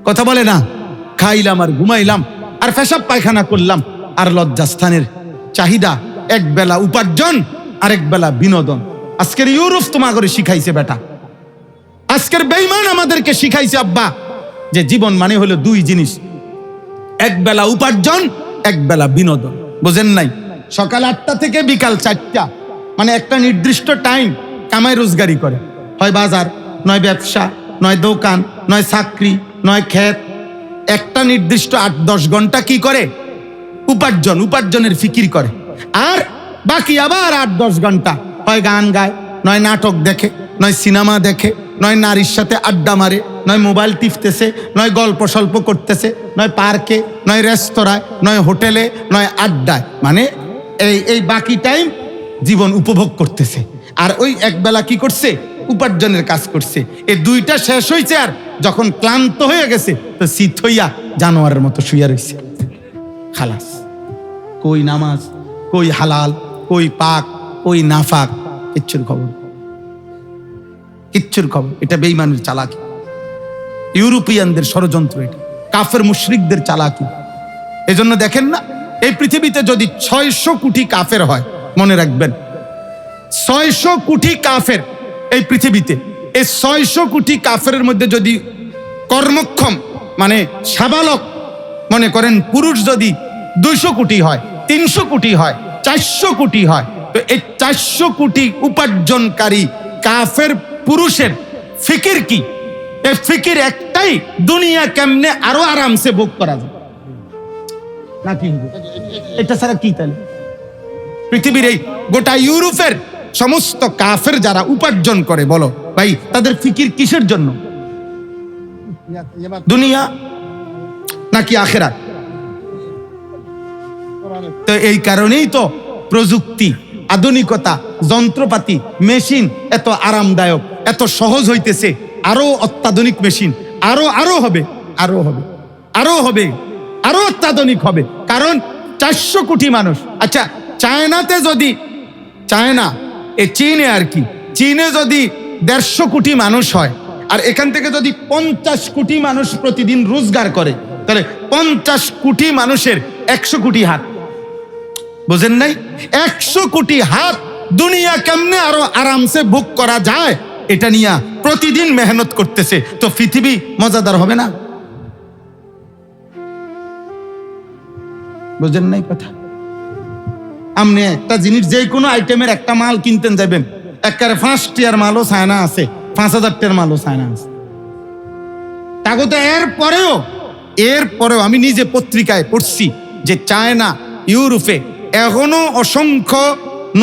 কথা বলে না, খাইলাম আর ঘুমাইলাম আর পেশাব পায়খানা করলাম আর লজ্জাস্থানের চাহিদা, এক বেলা উপার্জন আরেক বেলা বিনোদন। আজকের ইউরোপ তোমাকে শিখাইছে বেটা, আজকের বেঈমান আমাদেরকে শিখাইছে আব্বা, যে জীবন মানে হলো দুই জিনিস, এক বেলা উপার্জন, এক বেলা বিনোদন। বুঝেন নাই? সকাল 8টা থেকে বিকাল 4টা, মানে একটা নির্দিষ্ট টাইম কামাই রোজগারি করে, হয় বাজার, নয় ব্যবসা, নয় দোকান, নয় চাকরি, নয় ক্ষেত। একটা নির্দিষ্ট 8-10 ঘন্টা কি করে? উপার্জন, উপার্জনের ফিকির করে। আর বাকি আবার 8-10 ঘন্টা হয় গান গায়, নয় নাটক দেখে, নয় সিনেমা দেখে, নয় নারীর সাথে আড্ডা মারে, নয় মোবাইল টিপতেছে, নয় গল্প সল্প করতেছে, নয় পার্কে, নয় রেস্তোরাঁয়, নয় হোটেলে, নয় আড্ডায়। মানে এই বাকি টাইম জীবন উপভোগ করতেছে। আর ওই একবেলা কি করছে? উপার্জনের কাজ করছে। এই দুইটা শেষ হয়েছে, আর যখন ক্লান্ত হয়ে গেছে তো শীত হইয়া জানোয়ারের মতো শুয়ে রয়েছে। খালাস। কই নামাজ, কই হালাল, কই পাক, কই নাফাক, কিচ্ছুর খবর, কিচ্ছুর খবর। এটা বেঈমানের চালাকি, ইউরোপিয়ানদের ষড়যন্ত্র, এটা কাফের মুশরিকদের চালাকি। এজন্য দেখেন না, এই পৃথিবীতে যদি 600 কোটি কাফের হয়, মনে রাখবেন 600 কোটি কাফের এই পৃথিবীতে, এই 600 কোটি কাফের মধ্যে যদি কর্মক্ষম মানে সাবালক মনে করেন পুরুষ যদি 200 কোটি হয়, 300 কোটি হয়, 400 কোটি হয়, তো এই 400 কোটি উপার্জনকারী কাফের পুরুষের ফিকির কি? এই ফিকির একটাই, দুনিয়া কেমনে আরো আরামসে ভোগ করা যায়। না কি এটা ছাড়া কি? তাহলে পৃথিবীর এই গোটা ইউরোপের সমস্ত কাফের যারা উপার্জন করে, বলো ভাই তাদের ফিকির কিসের জন্য? দুনিয়া নাকি আখিরাত? তো এই কারণেই তো প্রযুক্তি, আধুনিকতা, যন্ত্রপাতি, মেশিন এত আরামদায়ক, এত সহজ হইতেছে। আরো অত্যাধুনিক মেশিন, আরো হবে, আরো হবে, আরো হবে, আরো অত্যাধুনিক হবে। কারণ 400 কোটি মানুষ। আচ্ছা, চায়নাতে যদি, চায়না চীনে আর কি, চীনে যদি 150 কোটি মানুষ হয়, আর এখান থেকে যদি 50 কোটি মানুষ প্রতিদিন রোজগার করে, তাহলে 50 কোটি মানুষের 100 কোটি হাত। বুঝেন নাই? 100 কোটি হাত দুনিয়া কেমনে আরো আরামসে ভোগ করা যায়, এটা নিয়ে প্রতিদিন মেহনত করতেছে। তো পৃথিবী মজাদার হবে না? বুঝেন নাই কথা? আপনি একটা জিনিস, যে কোনো আইটেমের একটা মাল কিনতেন যাবেন, একেবারে 5 টিয়ার মালও চায়না আছে, 5000 টিয়ার মালও চায়না আছে। তাগতে এরপরেও আমি নিজে পত্রিকায় পড়ছি যে চায়না, ইউরোপে এখনো অসংখ্য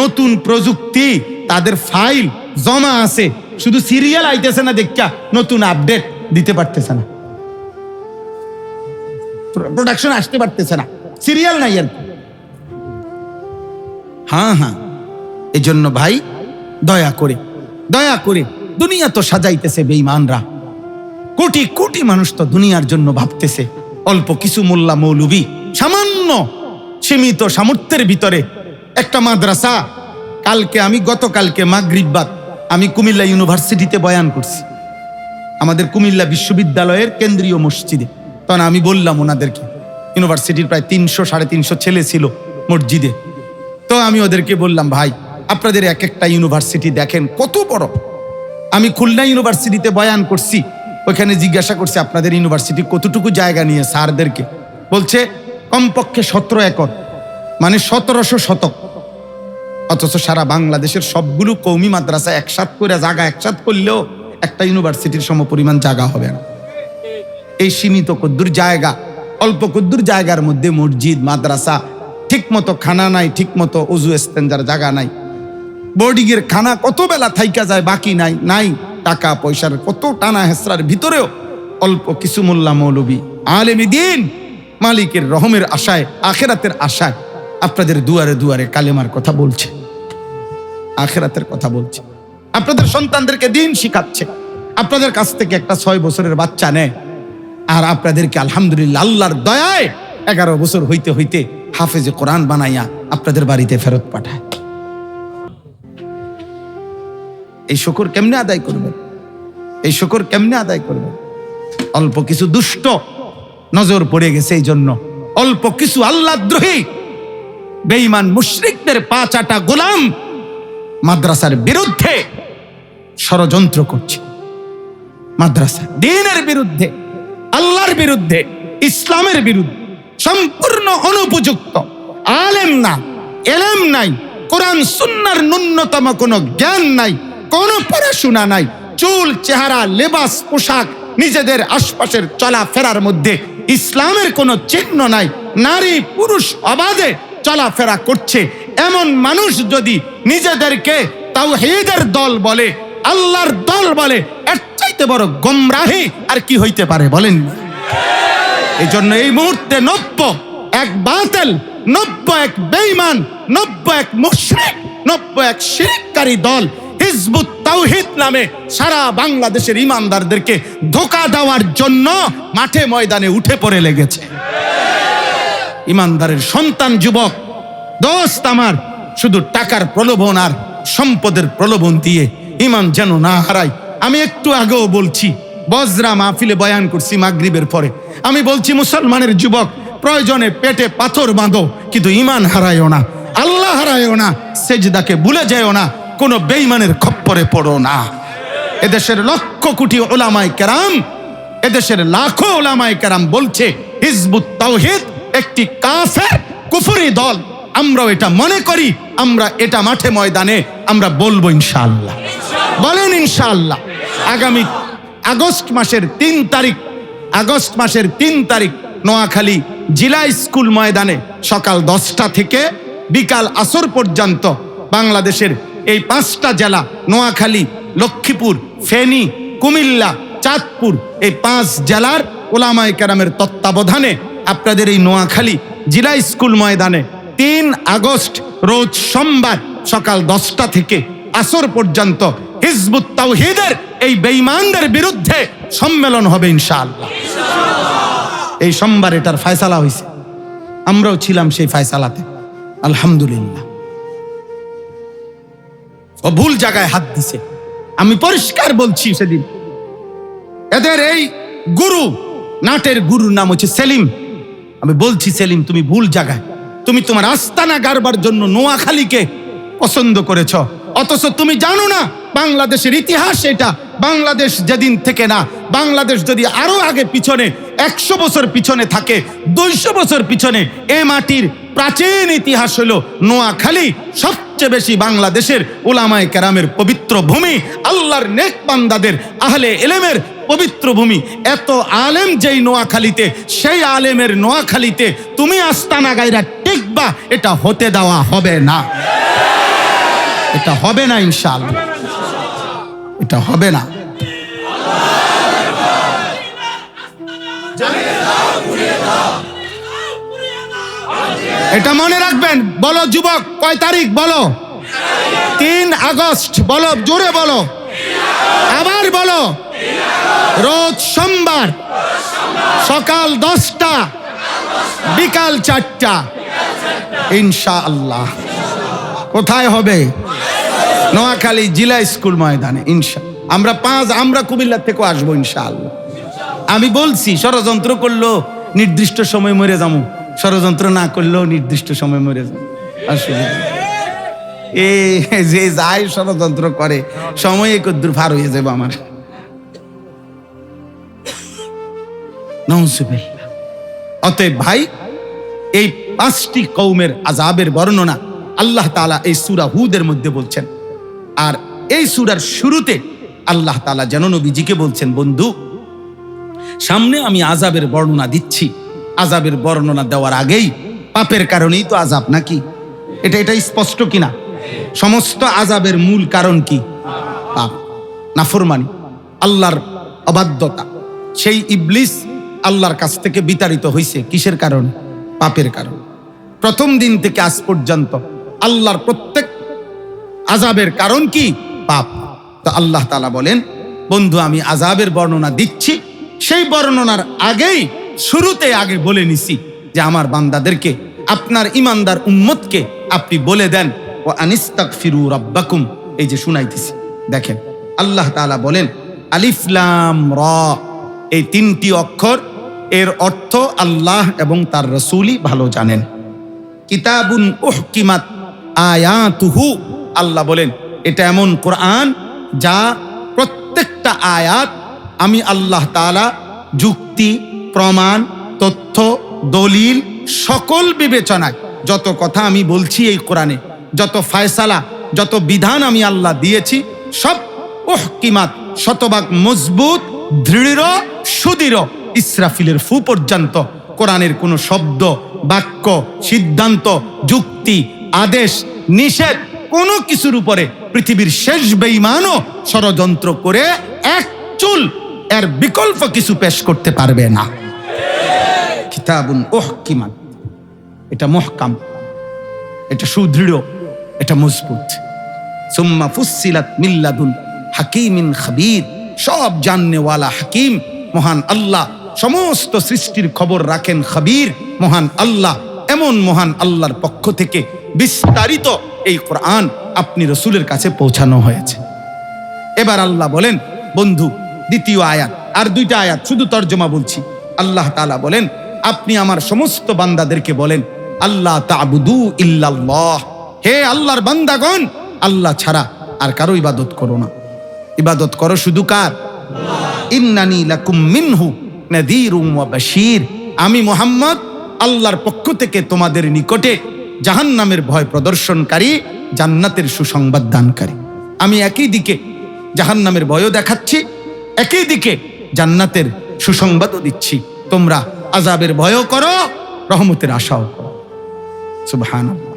নতুন প্রযুক্তি, তাদের ফাইল জমা আছে, শুধু সিরিয়াল আইতেছে না, দেখা নতুন আপডেট দিতে পারতেছে না, প্রোডাকশন আসতে পারতেছে না, সিরিয়াল নাই আর কি। হ্যাঁ, এই জন্য ভাই দয়া করে, দুনিয়া তো সাজাইতেছে বেঈমানরা, কোটি কোটি মানুষ তো দুনিয়ার জন্য ভাবতেছে। অল্প কিছু মোল্লা মৌলবি সামান্য সীমিত সামর্থ্যের ভিতরে একটা মাদ্রাসা। গতকালকে মাগরিব বাদ আমি কুমিল্লা ইউনিভার্সিটিতে বয়ান করছি, আমাদের কুমিল্লা বিশ্ববিদ্যালয়ের কেন্দ্রীয় মসজিদে। তখন আমি বললাম ওনাদেরকে, ইউনিভার্সিটির প্রায় 300-350 ছেলে ছিল মসজিদে। তো আমি ওদেরকে বললাম, ভাই আপনাদের এক একটা ইউনিভার্সিটি দেখেন কত বড়। আমি খুলনা ইউনিভার্সিটিতে বয়ান করছি, ওখানে জিজ্ঞাসা করছি আপনাদের ইউনিভার্সিটি কতটুকু জায়গা নিয়ে স্যারদেরকে, বলছে কমপক্ষে 17 একর, মানে 1700 শতক। অথচ সারা বাংলাদেশের সবগুলো কওমি মাদ্রাসা একসাথ করে জায়গা একসাথ করলেও একটা ইউনিভার্সিটির সমপরিমাণ জায়গা হবে না। এই সীমিত কদ্দুর জায়গা অল্প কুদ্দুর জায়গার মধ্যে মসজিদ মাদ্রাসা, ঠিক মতো খানা নাই, ঠিক মতো উজু ইস্তেঞ্জার জায়গা নাই, বোর্ডিংয়ের খানা কত বেলা থাইকা যায় বাকি নাই, নাই টাকা পয়সার কত টানা হেসরার ভিতরেও অল্প কিছু মোল্লা মৌলবী আলেম দ্বীন মালিকের রহমের আশায়, আখেরাতের আশায় আপনাদের দুয়ারে দুয়ারে কালেমার কথা বলছে, আখেরাতের কথা বলছে, আপনাদের সন্তানদেরকে দিন শিখাচ্ছে। আপনাদের কাছ থেকে একটা 6 বছরের বাচ্চা নেয় আর আপনাদেরকে আলহামদুলিল্লাহ আল্লাহর দয়ায় 11 বছর হইতে হইতে হাফেজে কোরআন বানাইয়া আপনাদের বাড়িতে ফেরত পাঠায়। এই শুকর কেমনে আদায় করবেন? এই শুকর কেমনে আদায় করবেন? অল্প কিছু দুষ্ট নজর পড়ে গেছে, এই জন্য অল্প কিছু আল্লাহদ্রোহী বেঈমান মুশরিকদের 5 গোলাম মাদ্রাসার বিরুদ্ধে ষড়যন্ত্র করছে। মাদ্রাসা দ্বীনের বিরুদ্ধে, আল্লাহর বিরুদ্ধে, ইসলামের বিরুদ্ধে, সম্পূর্ণ অনুপযুক্ত। আলেম না, এলেম নাই, কোরআন সুন্নাহর ন্যূনতম কোনো জ্ঞান নাই, কোনো পড়াশোনা নাই, চুল চেহারা লেবাস পোশাক নিজেদের আশপাশের চলাফেরার মধ্যে ইসলামের কোনো চিহ্ন নাই, নারী পুরুষ অবাধে চলাফেরা করছে। এমন মানুষ যদি নিজেদেরকে তাওহীদের দল বলে, আল্লাহর দল বলে, এর চাইতে বড় গোমরাহি আর কি হইতে পারে বলেন? এই জন্য এই মুহূর্তে 91 বাতিল, 91 বেঈমান, 91 মুশরিক, 91 শিরককারী দল হিজবুত তাওহীদ নামে সারা বাংলাদেশের ইমানদারদেরকে ধোঁকা দেওয়ার জন্য মাঠে ময়দানে উঠে পড়ে লেগেছে। ইমানদারের সন্তান যুবক দোস্ত আমার, শুধু টাকার প্রলোভন আর সম্পদের প্রলোভন দিয়ে ইমান যেন না হারাই। আমি একটু আগেও বলছি, বজরা মাহফিলে বয়ান করছি মাগরিবের পরে, আমি বলছি মুসলমানের যুবক প্রয়োজনে পেটে পাথর বাঁধো, কিন্তু ইমান হারায়ও না, আল্লাহ হারায়ও না, সেজদাকে ভুলে যায়ও না, কোন বেঈমানের খপ্পরে পড়ো না। এদেশের লক্ষ কোটি উলামায়ে কেরাম, এদেশের লাখো উলামায়ে কেরাম বলছে হিজবুত তাওহীদ একটি কাফের কুফরি দল। আমরাও এটা মনে করি, আমরা এটা মাঠে ময়দানে আমরা বলবো ইনশাআল্লাহ। বলেন ইনশাআল্লাহ। আগামী আগস্ট মাসের 3 তারিখ নোয়াখালী জেলা স্কুল ময়দানে সকাল 10টা থেকে বিকাল আসর পর্যন্ত বাংলাদেশের এই 5টা জেলা নোয়াখালী, লক্ষ্মীপুর, ফেনী, কুমিল্লা, চাঁদপুর, এই 5 জেলার উলামায়ে কেরামের তত্ত্বাবধানে আপনাদের এই নোয়াখালী জেলা স্কুল ময়দানে 3 আগস্ট রোজ সোমবার সকাল 10টা থেকে আসর পর্যন্ত হিজবুত তাওহীদের এই বেঈমানদের বিরুদ্ধে সম্মেলন হবে ইনশাআল্লাহ। এই সোমবার এটার ফয়সালা হয়েছে, আমরাও ছিলাম সেই ফয়সালাতে আলহামদুলিল্লাহ। ও ভুল জায়গায় হাত দিছে, আমি পরিষ্কার বলছি। সেদিন এদের এই গুরু, নাটের গুরুর নাম হচ্ছে সেলিম। আমি বলছি, সেলিম তুমি ভুল জায়গায়, তুমি তোমার আস্তানা গাড়বার জন্য নোয়াখালীকে পছন্দ করেছ, অথচ তুমি জানো না বাংলাদেশের ইতিহাস এটা। বাংলাদেশ যেদিন থেকে না, বাংলাদেশ যদি আরো আগে পিছনে 100 বছর পিছনে থাকে, 200 বছর পিছনে, এ মাটির প্রাচীন ইতিহাস হলো নোয়াখালী সবচেয়ে বেশি বাংলাদেশের উলামায়ে কেরামের পবিত্র ভূমি, আল্লাহর নেক বান্দাদের আহলে ইলমের পবিত্র ভূমি। এত আলেম যেই নোয়াখালীতে, সেই আলেমের নোয়াখালীতে তুমি আস্তানা গায়রা টিকবা, এটা হতে দেওয়া হবে না, এটা হবে না ইনশাআল্লাহ, এটা হবে না। এটা মনে রাখবেন। বলো যুবক, কয় তারিখ বলো? 3 আগস্ট বলো, জোরে বলো, আবার বলো। রোজ সোমবার সকাল 10টা বিকাল 4টা ইনশাআল্লাহ। কোথায় হবে? নোয়াখালী জেলা স্কুল ময়দানে ইনশাআল্লাহ। আমরা কুমিল্লা থেকেও আসবো ইনশাআল্লাহ। আমি বলছি, ষড়যন্ত্র করলো নির্দিষ্ট সময় মরে যাবো, ষড়যন্ত্র না করলেও নির্দিষ্ট সময় মরে যাবো। আসলে যে যায় ষড়যন্ত্র করে, সময় কদ্দুর পার হয়ে যাবো আমার। অতএব ভাই, এই 5টি কওমের আযাবের বর্ণনা আল্লাহ তাআলা এই সূরা হুদের মধ্যে বলছেন। আর এই সূরার শুরুতে আল্লাহ তাআলা যেন নবীজিকে বলছেন, বন্ধু সামনে আমি আযাবের বর্ণনা দিচ্ছি, আযাবের বর্ণনা দেওয়ার আগেই পাপের কারণেই তো আযাব, নাকি? এটা স্পষ্ট কিনা? সমস্ত আযাবের মূল কারণ কি? পাপ, নাফরমানি, আল্লাহর অবাধ্যতা। সেই ইবলিস আল্লাহর কাছ থেকে বিতাড়িত হয়েছে কিসের কারণে? পাপের কারণে। প্রথম দিন থেকে আজ পর্যন্ত আল্লাহর প্রত্যেক আযাবের কারণ কি? পাপ। তো আল্লাহ তাআলা বলেন, বন্ধু আমি আযাবের বর্ণনা দিচ্ছি, সেই বর্ণনার আগেই শুরুতে আগে বলে নিছি যে আমার বান্দাদেরকে, আপনার ইমানদার উম্মতকে আপনি বলে দেন ওয়া আনিস্তাগফিরু রাব্বাকুম। এই যে শুনাইতেছি, দেখেন আল্লাহ তাআলা বলেন আলিফ লাম রা, এই তিনটি অক্ষর, এর অর্থ আল্লাহ এবং তার রাসূলই ভালো জানেন। কিতাবুন উহকিমাত আয়াতুহু, আল্লাহ বলেন এটা এমন কোরআন যা প্রত্যেকটা আয়াত আমি আল্লাহ তাআলা যুক্তি, প্রমাণ, তথ্য, দলিল সকল বিবেচনায় যত কথা আমি বলছি এই কোরআনে, যত ফয়সালা, যত বিধান আমি আল্লাহ দিয়েছি, সব উহকিমাত, শতভাগ মজবুত, দৃঢ়, সুদৃঢ়, ইসরাফিলের ফু পর্যন্ত কোরআনের কোনো শব্দ, বাক্য, সিদ্ধান্ত, যুক্তি, আদেশ, নিষেধ কোনো কিছুর উপরে পৃথিবীর শেষ বেঈমানও ষড়যন্ত্র করে এক চুল এর বিকল্প কিছু পেশ করতে পারবে না। কিতাবুন উহকিমাত, এটা মুহকাম, এটা সুদৃঢ়, এটা মজবুত। সুম্মা ফুসসিলাত মিন লাদুন হাকিমিন খাবীর, সব জাননেওয়ালা হাকিম মহান আল্লাহ, সমস্ত সৃষ্টির খবর রাখেন খাবীর মহান আল্লাহ, এমন মহান আল্লাহর পক্ষ থেকে বিস্তারিত এই কোরআন আপনি রাসূলের কাছে পৌঁছানো হয়েছে। এবার আল্লাহ বলেন, বন্ধু দ্বিতীয় আয়াত, আর দুইটা আয়াত শুধু তর্জমা বলছি। আল্লাহ তাআলা বলেন আপনি আমার সমস্ত বান্দাদেরকে বলেন আল্লাহ তা'বুদু ইল্লাল্লাহ, হে আল্লাহর বান্দাগণ, আল্লাহ ছাড়া আর কারো ইবাদত করো না। ইবাদত করো শুধু কার? ইন্নানি লাকুম মিনহু নাযীরুম ওয়া বাশীর, আমি মুহাম্মদ আল্লাহর পক্ষ থেকে তোমাদের নিকটে জাহান্নামের ভয় প্রদর্শনকারী, জান্নাতের সুসংবাদ দানকারী। আমি একই দিকে জাহান্নামের ভয়ও দেখাচ্ছি, একই দিকে জান্নাতের সুসংবাদও দিচ্ছি। তোমরা আযাবের ভয়ও করো, রহমতের আশাও করো। সুবহানাল্লাহ।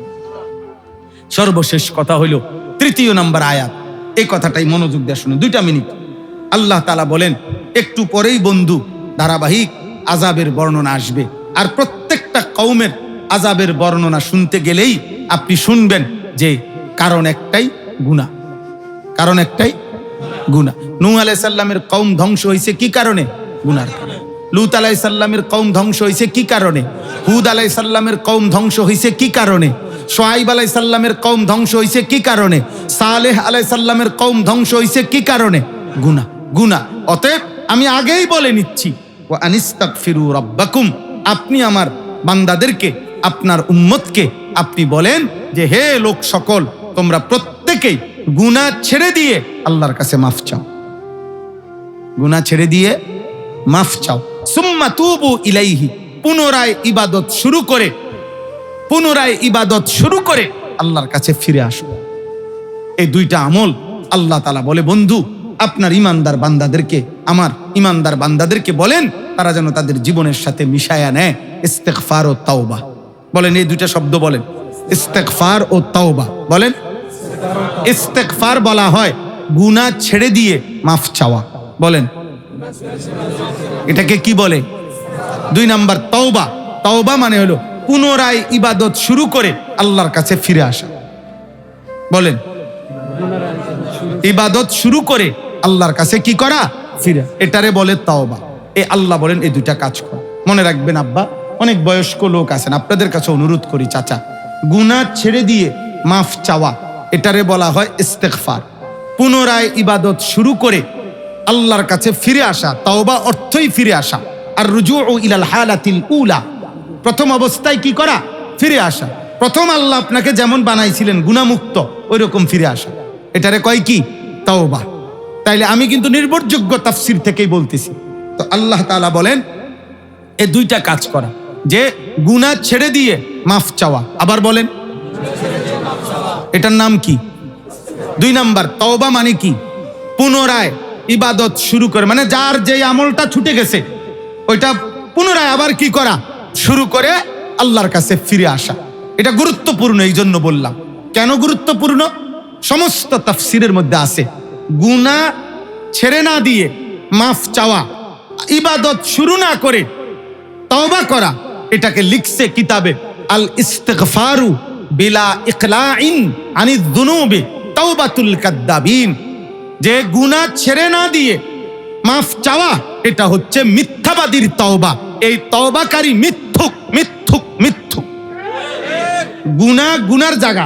সর্বশেষ কথা হইল তৃতীয় নম্বর আয়াত, এই কথাটাই মনোযোগ দিয়ে শুনুন, 2 মিনিট। আল্লাহ তাআলা বলেন একটু পরেই বন্ধু ধারাবাহিক আযাবের বর্ণনা আসবে, আর প্রত্যেকটা কওমের আযাবের বর্ণনা শুনতে গেলেই আপনি শুনবেন যে কারণ একটাই, গুনাহ। কারণ একটাই, গুনাহ। নূহ আলাইহিস সালামের কওম ধ্বংস হয়েছে কি কারণে? গুনার কারণে। লূত আলাইহিস সালামের কওম ধ্বংস হয়েছে কি কারণে? হুদ আলাইহিস সালামের কওম ধ্বংস হয়েছে কি কারণে? শুআয়ব আলাইহিস সালামের কওম ধ্বংস হয়েছে কি কারণে? সালেহ আলাইহিস সালামের কওম ধ্বংস হয়েছে কি কারণে? গুনাহ, গুনাহ। অতএব আমি আগেই বলে নিচ্ছি ওয়া আনিস্তাগফিরু রাব্বাকুম, আপনি আমার বান্দাদেরকে, আপনার উম্মতকে আপনি বলেন যে হে লোক সকল, তোমরা প্রত্যেকেই গুনাহ ছেড়ে দিয়ে আল্লাহর কাছে মাফ চাও। গুনাহ ছেড়ে দিয়ে মাফ চাও। সুম্মা তুবু ইলাইহি, পুনরায় ইবাদত শুরু করে আল্লাহর কাছে ফিরে আসো। এই 2টা আমল আল্লাহ তাআলা বলে বন্ধু আপনার ইমানদার বান্দাদেরকে, আমার ইমানদার বান্দাদেরকে বলেন তারা যেন তাদের জীবনের সাথে মিশায়া নেয় ইস্তেগফার ও তাওবা। বলেন এই 2টা শব্দ বলেন, ইস্তেগফার ও তাওবা। বলেন ইস্তেগফার বলা হয় গুনাহ ছেড়ে দিয়ে মাফ চাওয়া। বলেন এটাকে কি বলে? 2 নাম্বার তাওবা। তাওবা মানে হলো পুনরায় ইবাদত শুরু করে আল্লাহর কাছে ফিরে আসা। বলেন ইবাদত শুরু করে আল্লাহর কাছে কি করা? ফিরে। এটারে বলে তাওবা। এই আল্লাহ বলেন এই 2টা কাজ কর। মনে রাখবেন আব্বা, অনেক বয়স্ক লোক আছেন, আপনাদের কাছে অনুরোধ করি চাচা, গুনাহ ছেড়ে দিয়ে মাফ চাওয়া এটারে বলা হয় ইস্তেগফার। পুনরায় ইবাদত শুরু করে আল্লাহর কাছে ফিরে আসা, তাওবা অর্থই ফিরে আসা। আর রুজুউ ইলাল হালাতিল উলা, প্রথম অবস্থায় কি করা? ফিরে আসা। প্রথম আল্লাহ আপনাকে যেমন বানাইছিলেন গুনাহমুক্ত, ওইরকম ফিরে আসা, এটারে কয় কি? তাওবা। তাইলে আমি কিন্তু নির্ভরযোগ্য তাফসীর থেকেই বলতেছি। তো আল্লাহ তাআলা বলেন এই 2টা কাজ করা, যে গুনাহ ছেড়ে দিয়ে মাফ চাওয়া। আবার বলেন এটার নাম কি? 2 নাম্বার তাওবা মানে কি? পুনরায় ইবাদত শুরু করে, মানে যার যেই আমলটা ছুটে গেছে ওইটা পুনরায় আবার কি করা? শুরু করে আল্লাহর কাছে ফিরে আসা। এটা গুরুত্বপূর্ণ, এই জন্য বললাম। কেন গুরুত্বপূর্ণ? সমস্ত তাফসিরের মধ্যে আছে গুনাহ ছেড়ে না দিয়ে মাফ চাওয়া, ইবাদত শুরু না করে তওবা করা, এটাকে লিখছে কিতাবে আল ইস্তিগফারু বিলা ইকলাইন আনিজ যুনুবি তাওবাতুল কাদ্দাবিন। যে গুনাহ ছেড়ে না দিয়ে মাফ চাওয়া, এটা হচ্ছে মিথ্যাবাদীর তওবা। এই তওবাকারী মিথ্যুক মিথ্যুক মিথ্যুক। গুনাহ গুনার জায়গা,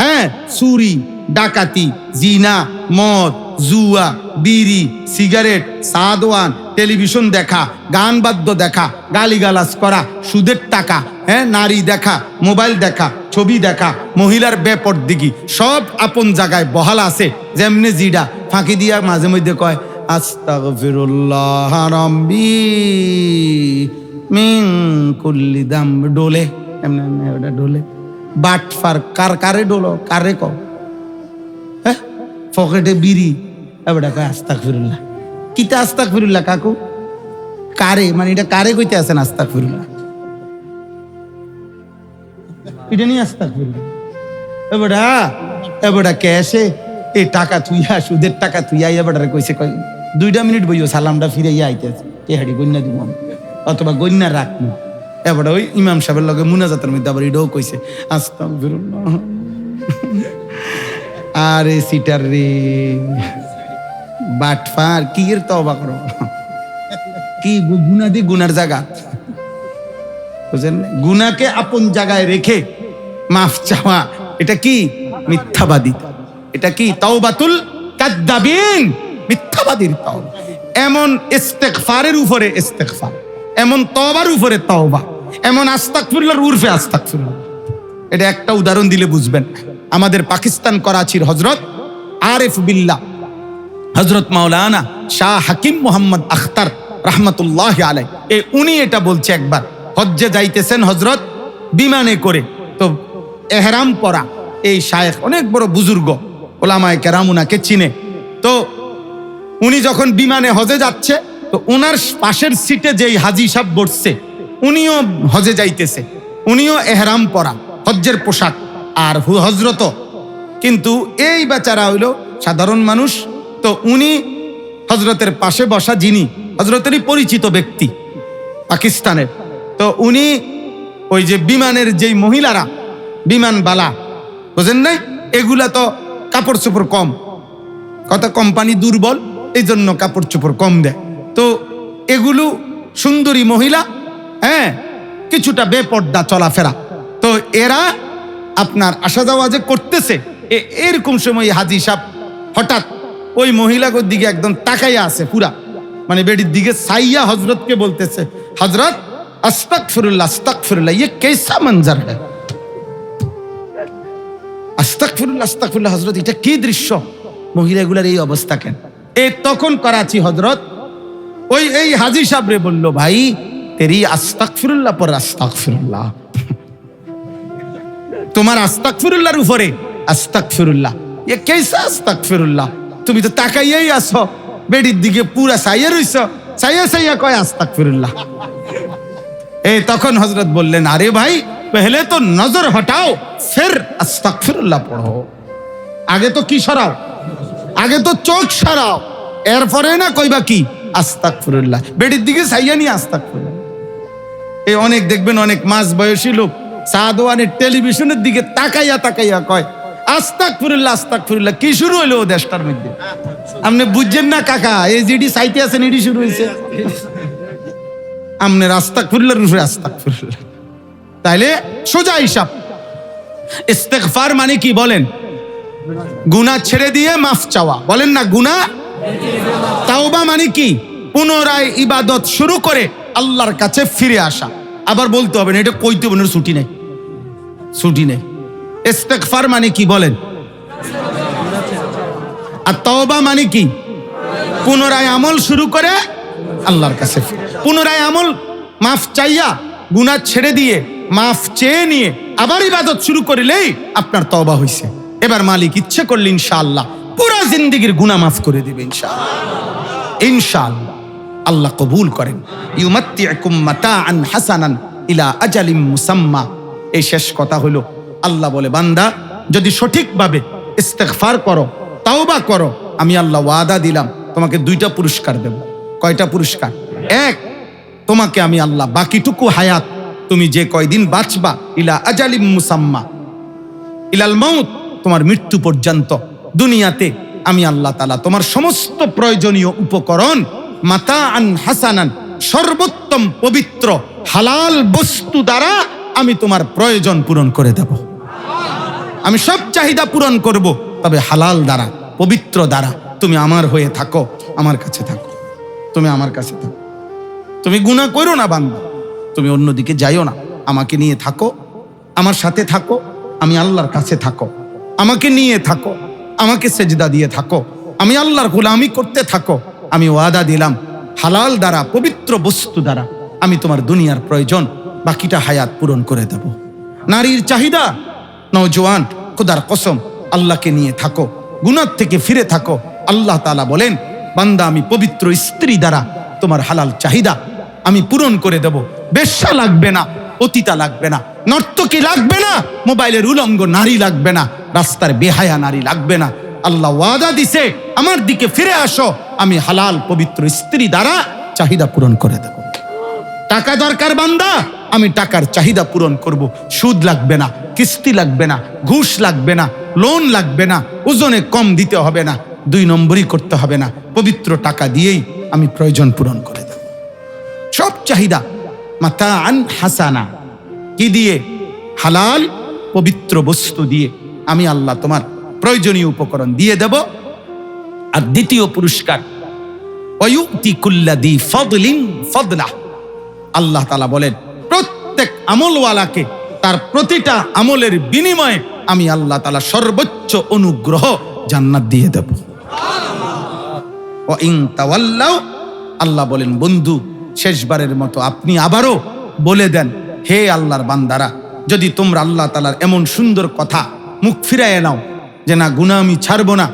হ্যাঁ, চুরি, ডাকাতি, জিনা, মদ, জুয়া, বিড়ি, সিগারেট, সাদওয়ান, টেলিভিশন দেখা, গান বাদ্য দেখা, গালিগালাজ করা, সুদের টাকা, হ্যাঁ, নারী দেখা, মোবাইল দেখা, ছবি দেখা, মহিলার বেপরদিগি, সব আপন জায়গায় বহাল আছে। যেমনি জিডা ফাঁকি দিয়া মাঝে মধ্যে কয় আস্তাগফিরুল্লাহ রাব্বি মিন কুল্লি দাম, ডোলে এমনি এমনি ওটা ডোলে। বাটফার কারে ডোলো, কারে কও, হ্যাঁ, পকেটে বিড়ি, এবার কয় আস্তাগফিরুল্লাহ। কিতা আস্তাগফিরুল্লাহ কাকু? কারে মানে এটা কারে কইতে আছেন আস্তাগফিরুল্লাহ? এটা নিয়ে আস্তাগফিরুল্লাহ। এবারে ক্যাশে এই টাকা থুইয়া, সুদের টাকা থুইয়া, এবারে কইছে কয় 2 মিনিট বইও সালামটা ফিরাইয়া আইতেছে, এ হাড়ি গন্যা দিব অথবা গন্যা রাখবো। এবারে ওই ইমাম সাহেবের লগে মুনাজাতের মধ্যে আবার এটাও কইছে আস্তাগফিরুল্লাহ। আরে সিটার রে, বাটফার, কি এর তওবা করো, কি গুনাহ দি গুনার জায়গা, বুঝেন? গুনাহকে আপন জায়গায় রেখে মাফ চাওয়া, এটা কি? মিথ্যাবাদী। এটা কি? তাওবাতুল কাদ্দাবিন, মিথ্যাবাদীর তওবা। এমন ইস্তিগফারের উপরে ইস্তিগফার, এমন তওবার উপরে তওবা, এমন আস্তাগফিরুল্লাহর উরফে আস্তাগফিরুল্লাহ। এটা একটা উদাহরণ দিলে বুঝবেন। আমাদের পাকিস্তান করাচির হযরত আরিফ বিল্লাহ, হযরত মাওলানা শাহ হাকিম মোহাম্মদ আখতার রাহমাতুল্লাহি আলাইহি, উনি এটা বলছে, একবার হজ্জে যাইতেছেন হযরত বিমানে করে, তো এহরাম পরা এই শায়েখ, অনেক বড় বুজুর্গ, ওলামায়ে কেরাম উনাকে চিনে। তো উনি যখন বিমানে হজে যাচ্ছে, তো উনার পাশের সিটে যেই হাজী সাহেব বসছে, উনিও হজে যাইতেছে, উনিও এহরাম পরা, হজ্জের পোশাক, আর হজরত। কিন্তু এই বেচারা হইল সাধারণ মানুষ। তো উনি হজরতের পাশে বসা, যিনি হজরতেরই পরিচিত ব্যক্তি পাকিস্তানের, তো উনি ওই যে বিমানের যেই মহিলারা, বিমানবালা, বুঝেন নাই, এগুলা তো কাপড় চোপড় কম, কত কোম্পানি দুর্বল, এই জন্য কাপড় চোপড় কম দেয়। তো এগুলো সুন্দরী মহিলা, হ্যাঁ, কিছুটা বেপর্দা চলাফেরা। তো এরা আপনার আসা যাওয়া যে করতেছে, এরকম সময় হাজী সাহেব হঠাৎ ওই মহিলাগুলোর দিকে একদম তাকাইয়া আছে পুরা, মানে বেডির দিকে সাইয়া হজরতকে বলতেছে, হজরত আস্তাগফিরুল্লাহ আস্তাগফিরুল্লাহ, ये कैसा मंजर है, আস্তাগফিরুল্লাহ আস্তাগফিরুল্লাহ। হজরত এটা কি দৃশ্য, মহিলাগুলার এই অবস্থা কেন? তখন করাচি হজরত ওই এই হাজী সাহেব রে বলল, ভাই তেরি আস্তাগফিরুল্লাহ পর আস্তাগফিরুল্লাহ, তোমার আস্তাগফিরুল্লাহর উপরে আস্তাগফিরুল্লাহ, ये कैसा আস্তাগফিরুল্লাহ, তুমি তো তাকাইয়াই আছো বেডির দিকে, পুরা সাইয়া রইছ, সাইয়া সাইয়া কয় আস্তাগফিরুল্লাহ। তখন হযরত বললেন, আরে ভাই পহলে তো নজর হটাও ফির আস্তাগফিরুল্লাহ পড়ো। আগে তো কি সরাও, আগে তো চোখ সরাও, এরপরে না কইবা কি আস্তাগফিরুল্লাহ, বেডির দিকে সাইয়া নিয়ে আস্তাগফিরুল্লাহ। অনেক দেখবেন অনেক মাঝ বয়সী লোক সাদওয়ানের টেলিভিশনের দিকে তাকাইয়া তাকাইয়া কয় আস্তাগফিরুল্লাহ আস্তাগফিরুল্লাহ। কি শুরু হইলো ও দেশটার মধ্যে, আপনি বুঝছেন না কাকা, এই যেটি সাইতে আছেন এটি শুরু হয়েছে, আমনের আস্তাগফিরুল্লাহর রূপে আস্তাগফিরুল্লাহ। তাইলে সোজা হিসাব, ইস্তেগফার মানে কি বলেন? গুনাহ ছেড়ে দিয়ে মাফ চাওয়া, বলেন না গুনাহ। তাওবা মানে কি? পুনরায় ইবাদত শুরু করে আল্লাহর কাছে ফিরে আসা। আবার বলতে হবে না, এটা কইতে হবে না, ছুটি নেই, ছুটি নেই। ইস্তেগফার মানে কি বলেন? আর তওবা মানে কি? পুনরায় আমল শুরু করে আল্লাহর কাছে, পুনরায় আমল মাফ চাইয়া, গুনাহ ছেড়ে দিয়ে মাফ চেয়ে নিয়ে আবার ইবাদত শুরু করিলেই আপনার তওবা হইছে। এবার মালিক ইচ্ছে করলে ইনশাআল্লাহ পুরো জিন্দেগীর গুনাহ মাফ করে দিবে ইনশাআল্লাহ, ইনশাআল্লাহ। আল্লাহ কবুল করেন। ইউমাত্তিউকুম মাতাআন হাসানান ইলা আজালিম মুসাম্মা। এই শেষ কথা হলো, আল্লাহ বলে, বান্দা যদি সঠিকভাবে ইস্তেগফার করো, তাওবা করো, আমি আল্লাহ ওয়াদা দিলাম তোমাকে 2টা পুরস্কার দেব। কয়টা পুরস্কার? এক, তোমাকে আমি আল্লাহ বাকিটুকু হায়াত, তুমি যে কয়দিন বাঁচবা, ইলা আজালিম মুসাম্মা, ইলাল মাউত, তোমার মৃত্যু পর্যন্ত দুনিয়াতে আমি আল্লাহ তাআলা তোমার সমস্ত প্রয়োজনীয় উপকরণ মাতাআন হাসানান, সর্বোত্তম পবিত্র হালাল বস্তু দ্বারা আমি তোমার প্রয়োজন পূরণ করে দেব। আমি সব চাহিদা পূরণ করব, তবে হালাল দ্বারা, পবিত্র দ্বারা। তুমি আমার হয়ে থাকো, আমার কাছে থাকো, তুমি আমার কাছে থাকো। তুমি গুনাহ করো না বান্দা, তুমি অন্যদিকে যাইও না, আমাকে নিয়ে থাকো, আমার সাথে থাকো, আমি আল্লাহর কাছে থাকো, আমাকে নিয়ে থাকো, আমাকে সেজদা দিয়ে থাকো, আমি আল্লাহর গোলামি করতে থাকো। আমি ওয়াদা দিলাম হালাল দ্বারা, পবিত্র বস্তু দ্বারা আমি তোমার দুনিয়ার প্রয়োজন বাকিটা হায়াত পূরণ করে দেব। নারীর চাহিদা, নওজোয়ান, খোদার কসম, আল্লাহকে নিয়ে থাকো, গুনাহ থেকে ফিরে থাকো। আল্লাহ তাআলা বলেন, বান্দা আমি পবিত্র স্ত্রী দ্বারা তোমার হালাল চাহিদা আমি পূরণ করে দেব। বেশ্যা লাগবে না, পতিতা লাগবে না, নর্তকী লাগবে না, মোবাইলের উলঙ্গ নারী লাগবে না, রাস্তার বেহায়া নারী লাগবে না। আল্লাহ ওয়াদা দিছে, আমার দিকে ফিরে আসো, আমি হালাল পবিত্র স্ত্রী দ্বারা চাহিদা পূরণ করে দেব। টাকা দরকার বান্দা, আমি টাকার চাহিদা পূরণ করব। সুদ লাগবে না, কিস্তি লাগবে না, ঘুষ লাগবে না, লোন লাগবে না, ওজনে কম দিতে হবে না, 2 নম্বরই করতে হবে না, পবিত্র টাকা দিয়েই আমি প্রয়োজন পূরণ করে দেব। সব চাহিদা মাতাআন হাসানা, কি দিয়ে? হালাল পবিত্র বস্তু দিয়ে আমি আল্লাহ তোমার প্রয়োজনীয় উপকরণ দিয়ে দেব। আর দ্বিতীয় পুরস্কার, ওয়ায়ুতি কুল্লাযী ফাদলিন ফাদলাহ। আল্লাহ তাআলা বলেন, প্রত্যেক আমলওয়ালাকে তার প্রতিটা আমলের বিনিময়ে আমি আল্লাহ তাআলা সর্বোচ্চ অনুগ্রহ জান্নাত দিয়ে দেব। ওয়া ইন তাওয়াল্লাউ, আল্লাহ বলেন, বন্ধু শেষবারের মতো আপনি আবারও বলে দেন, হে আল্লাহর বান্দারা, যদি তোমরা আল্লাহ তাআলার এমন সুন্দর কথা মুখ ফিরায় নাও যে না, গুনাহ আমি ছাড়বো না,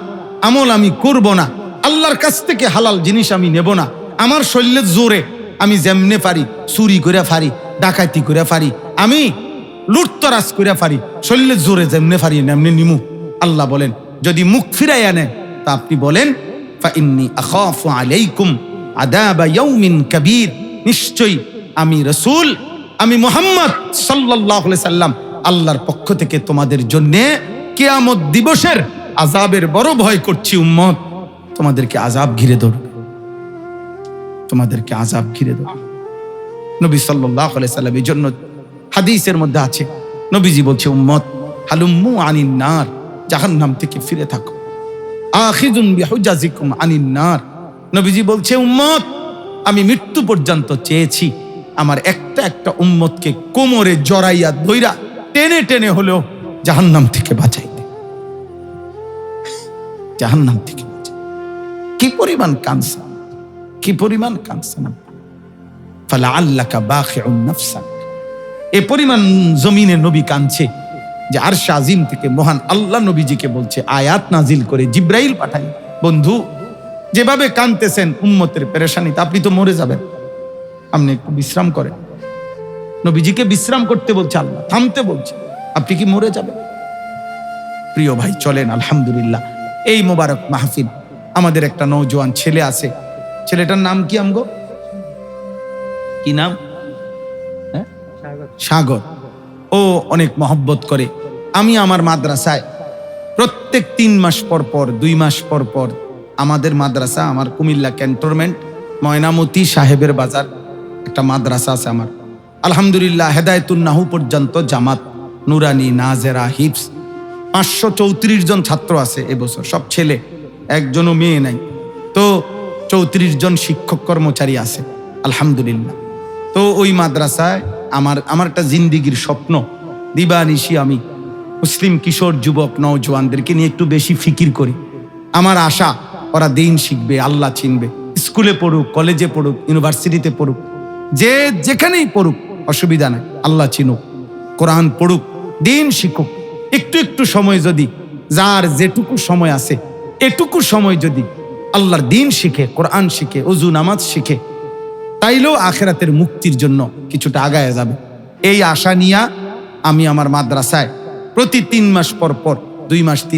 আমল আমি করব না, আল্লাহর কাছ থেকে হালাল জিনিস আমি নেব না, আমার শরীরের জোরে আমি যেমনে পারি চুরি করে পারি, ডাকাতি করে পারি, আমি লুটতরাজ করে পারি, শরীরের জোরে যেমনে পারি এমনি নিমু। আল্লাহ বলেন, যদি মুখ ফিরাই আনেন তা আপনি বলেন, ফাইন্নী আখাফু আলাইকুম আযাবা ইয়াউমিন কাবীর, নিশ্চয়ই আমি রাসূল, আমি মুহাম্মদ সাল্লাল্লাহু আলাইহি সাল্লাম আল্লাহর পক্ষ থেকে তোমাদের জন্য কিয়ামত দিবসের আযাবের বড় ভয় করছি। উম্মত, তোমাদেরকে আযাব ঘিরে ধরবে, তোমাদেরকে আযাব ঘিরে ধরবে। নবী সাল্লাল্লাহু আলাইহি সাল্লাম এই জন্য হাদিসের মধ্যে আছে, নবীজি বলছে, উম্মত হালুম্মু আনিন নার, জাহান্নাম থেকে ফিরে থাকো। আখিযুন বিহুজাজিকুম আনিন নার, নবীজি বলছে, উম্মত আমি মৃত্যু পর্যন্ত চেয়েছি আমার একটা একটা উম্মতকে কোমরে জড়াইয়া ধইরা টেনে টেনে হলেও জাহান্নাম থেকে বাঁচাইতে, জাহান্নাম থেকে বাঁচাই। কি পরিমাণ কাঁদছে, কি পরিমাণ কাঁদছে না। ফালাআল্লাকা বাখিউন নাফসাক, এ পরিমাণ জমিনে নবী কাঁদছে যে আরশ আজিম থেকে মহান আল্লাহ নবীজিকে বলছে, আয়াত নাজিল করে জিব্রাইল পাঠাই, বন্ধু যেভাবে কাঁদতেছেন উম্মতের পেরেশানিতে, আপনি তো মরে যাবেন, আপনি একটু বিশ্রাম করেন। নবীজিকে বিশ্রাম করতে বলছে আল্লাহ, থামতে বলছে, আপনি কি মরে যাবেন? প্রিয় ভাই, চলেন আলহামদুলিল্লাহ এই মোবারক মাহফিল, আমাদের একটা নওজোয়ান ছেলে আছে, ছেলেটার নাম কি? আমগো কি নাম? সাগর। ও অনেক মহব্বত করে। আমি আমার মাদ্রাসায় প্রত্যেক 3 মাস পর পর, 2 মাস পর পর, আমাদের মাদ্রাসা, আমার কুমিল্লা ক্যান্টনমেন্ট ময়নামতি সাহেবের বাজার একটা মাদ্রাসা আছে আমার, আলহামদুলিল্লাহ হেদায়েতুন নাহু পর্যন্ত জামাত, নুরানি, নাজেরা, হিফস, 534 জন ছাত্র আছে এবছর, সব ছেলে, একজনও মেয়ে নাই। তো 34 জন শিক্ষক কর্মচারী আছে আলহামদুলিল্লাহ। তো ওই মাদ্রাসায় আমার একটা জিন্দিগির স্বপ্ন, দিবানিশি আমি মুসলিম কিশোর যুবক নওজোয়ানদেরকে নিয়ে একটু বেশি ফিকির করি। আমার আশা ওরা দিন শিখবে, আল্লাহ চিনবে, স্কুলে পড়ুক, কলেজে পড়ুক, ইউনিভার্সিটিতে পড়ুক, যে যেখানেই পড়ুক অসুবিধা নাই, আল্লাহ চিনুক, কোরআন পড়ুক, দিন শিখুক। একটু একটু সময় যদি, যার যেটুকু সময় আছে এটুকু সময় যদি আল্লাহর দিন শিখে, কোরআন শিখে, ওযু নামাজ শিখে, তাইলেও আখেরাতের মুক্তির জন্য কিছুটা আগায় যাবে। এই আশা নিয়ে আমি আমার মাদ্রাসায় প্রতি 3 মাস পর পর 2 মাস 3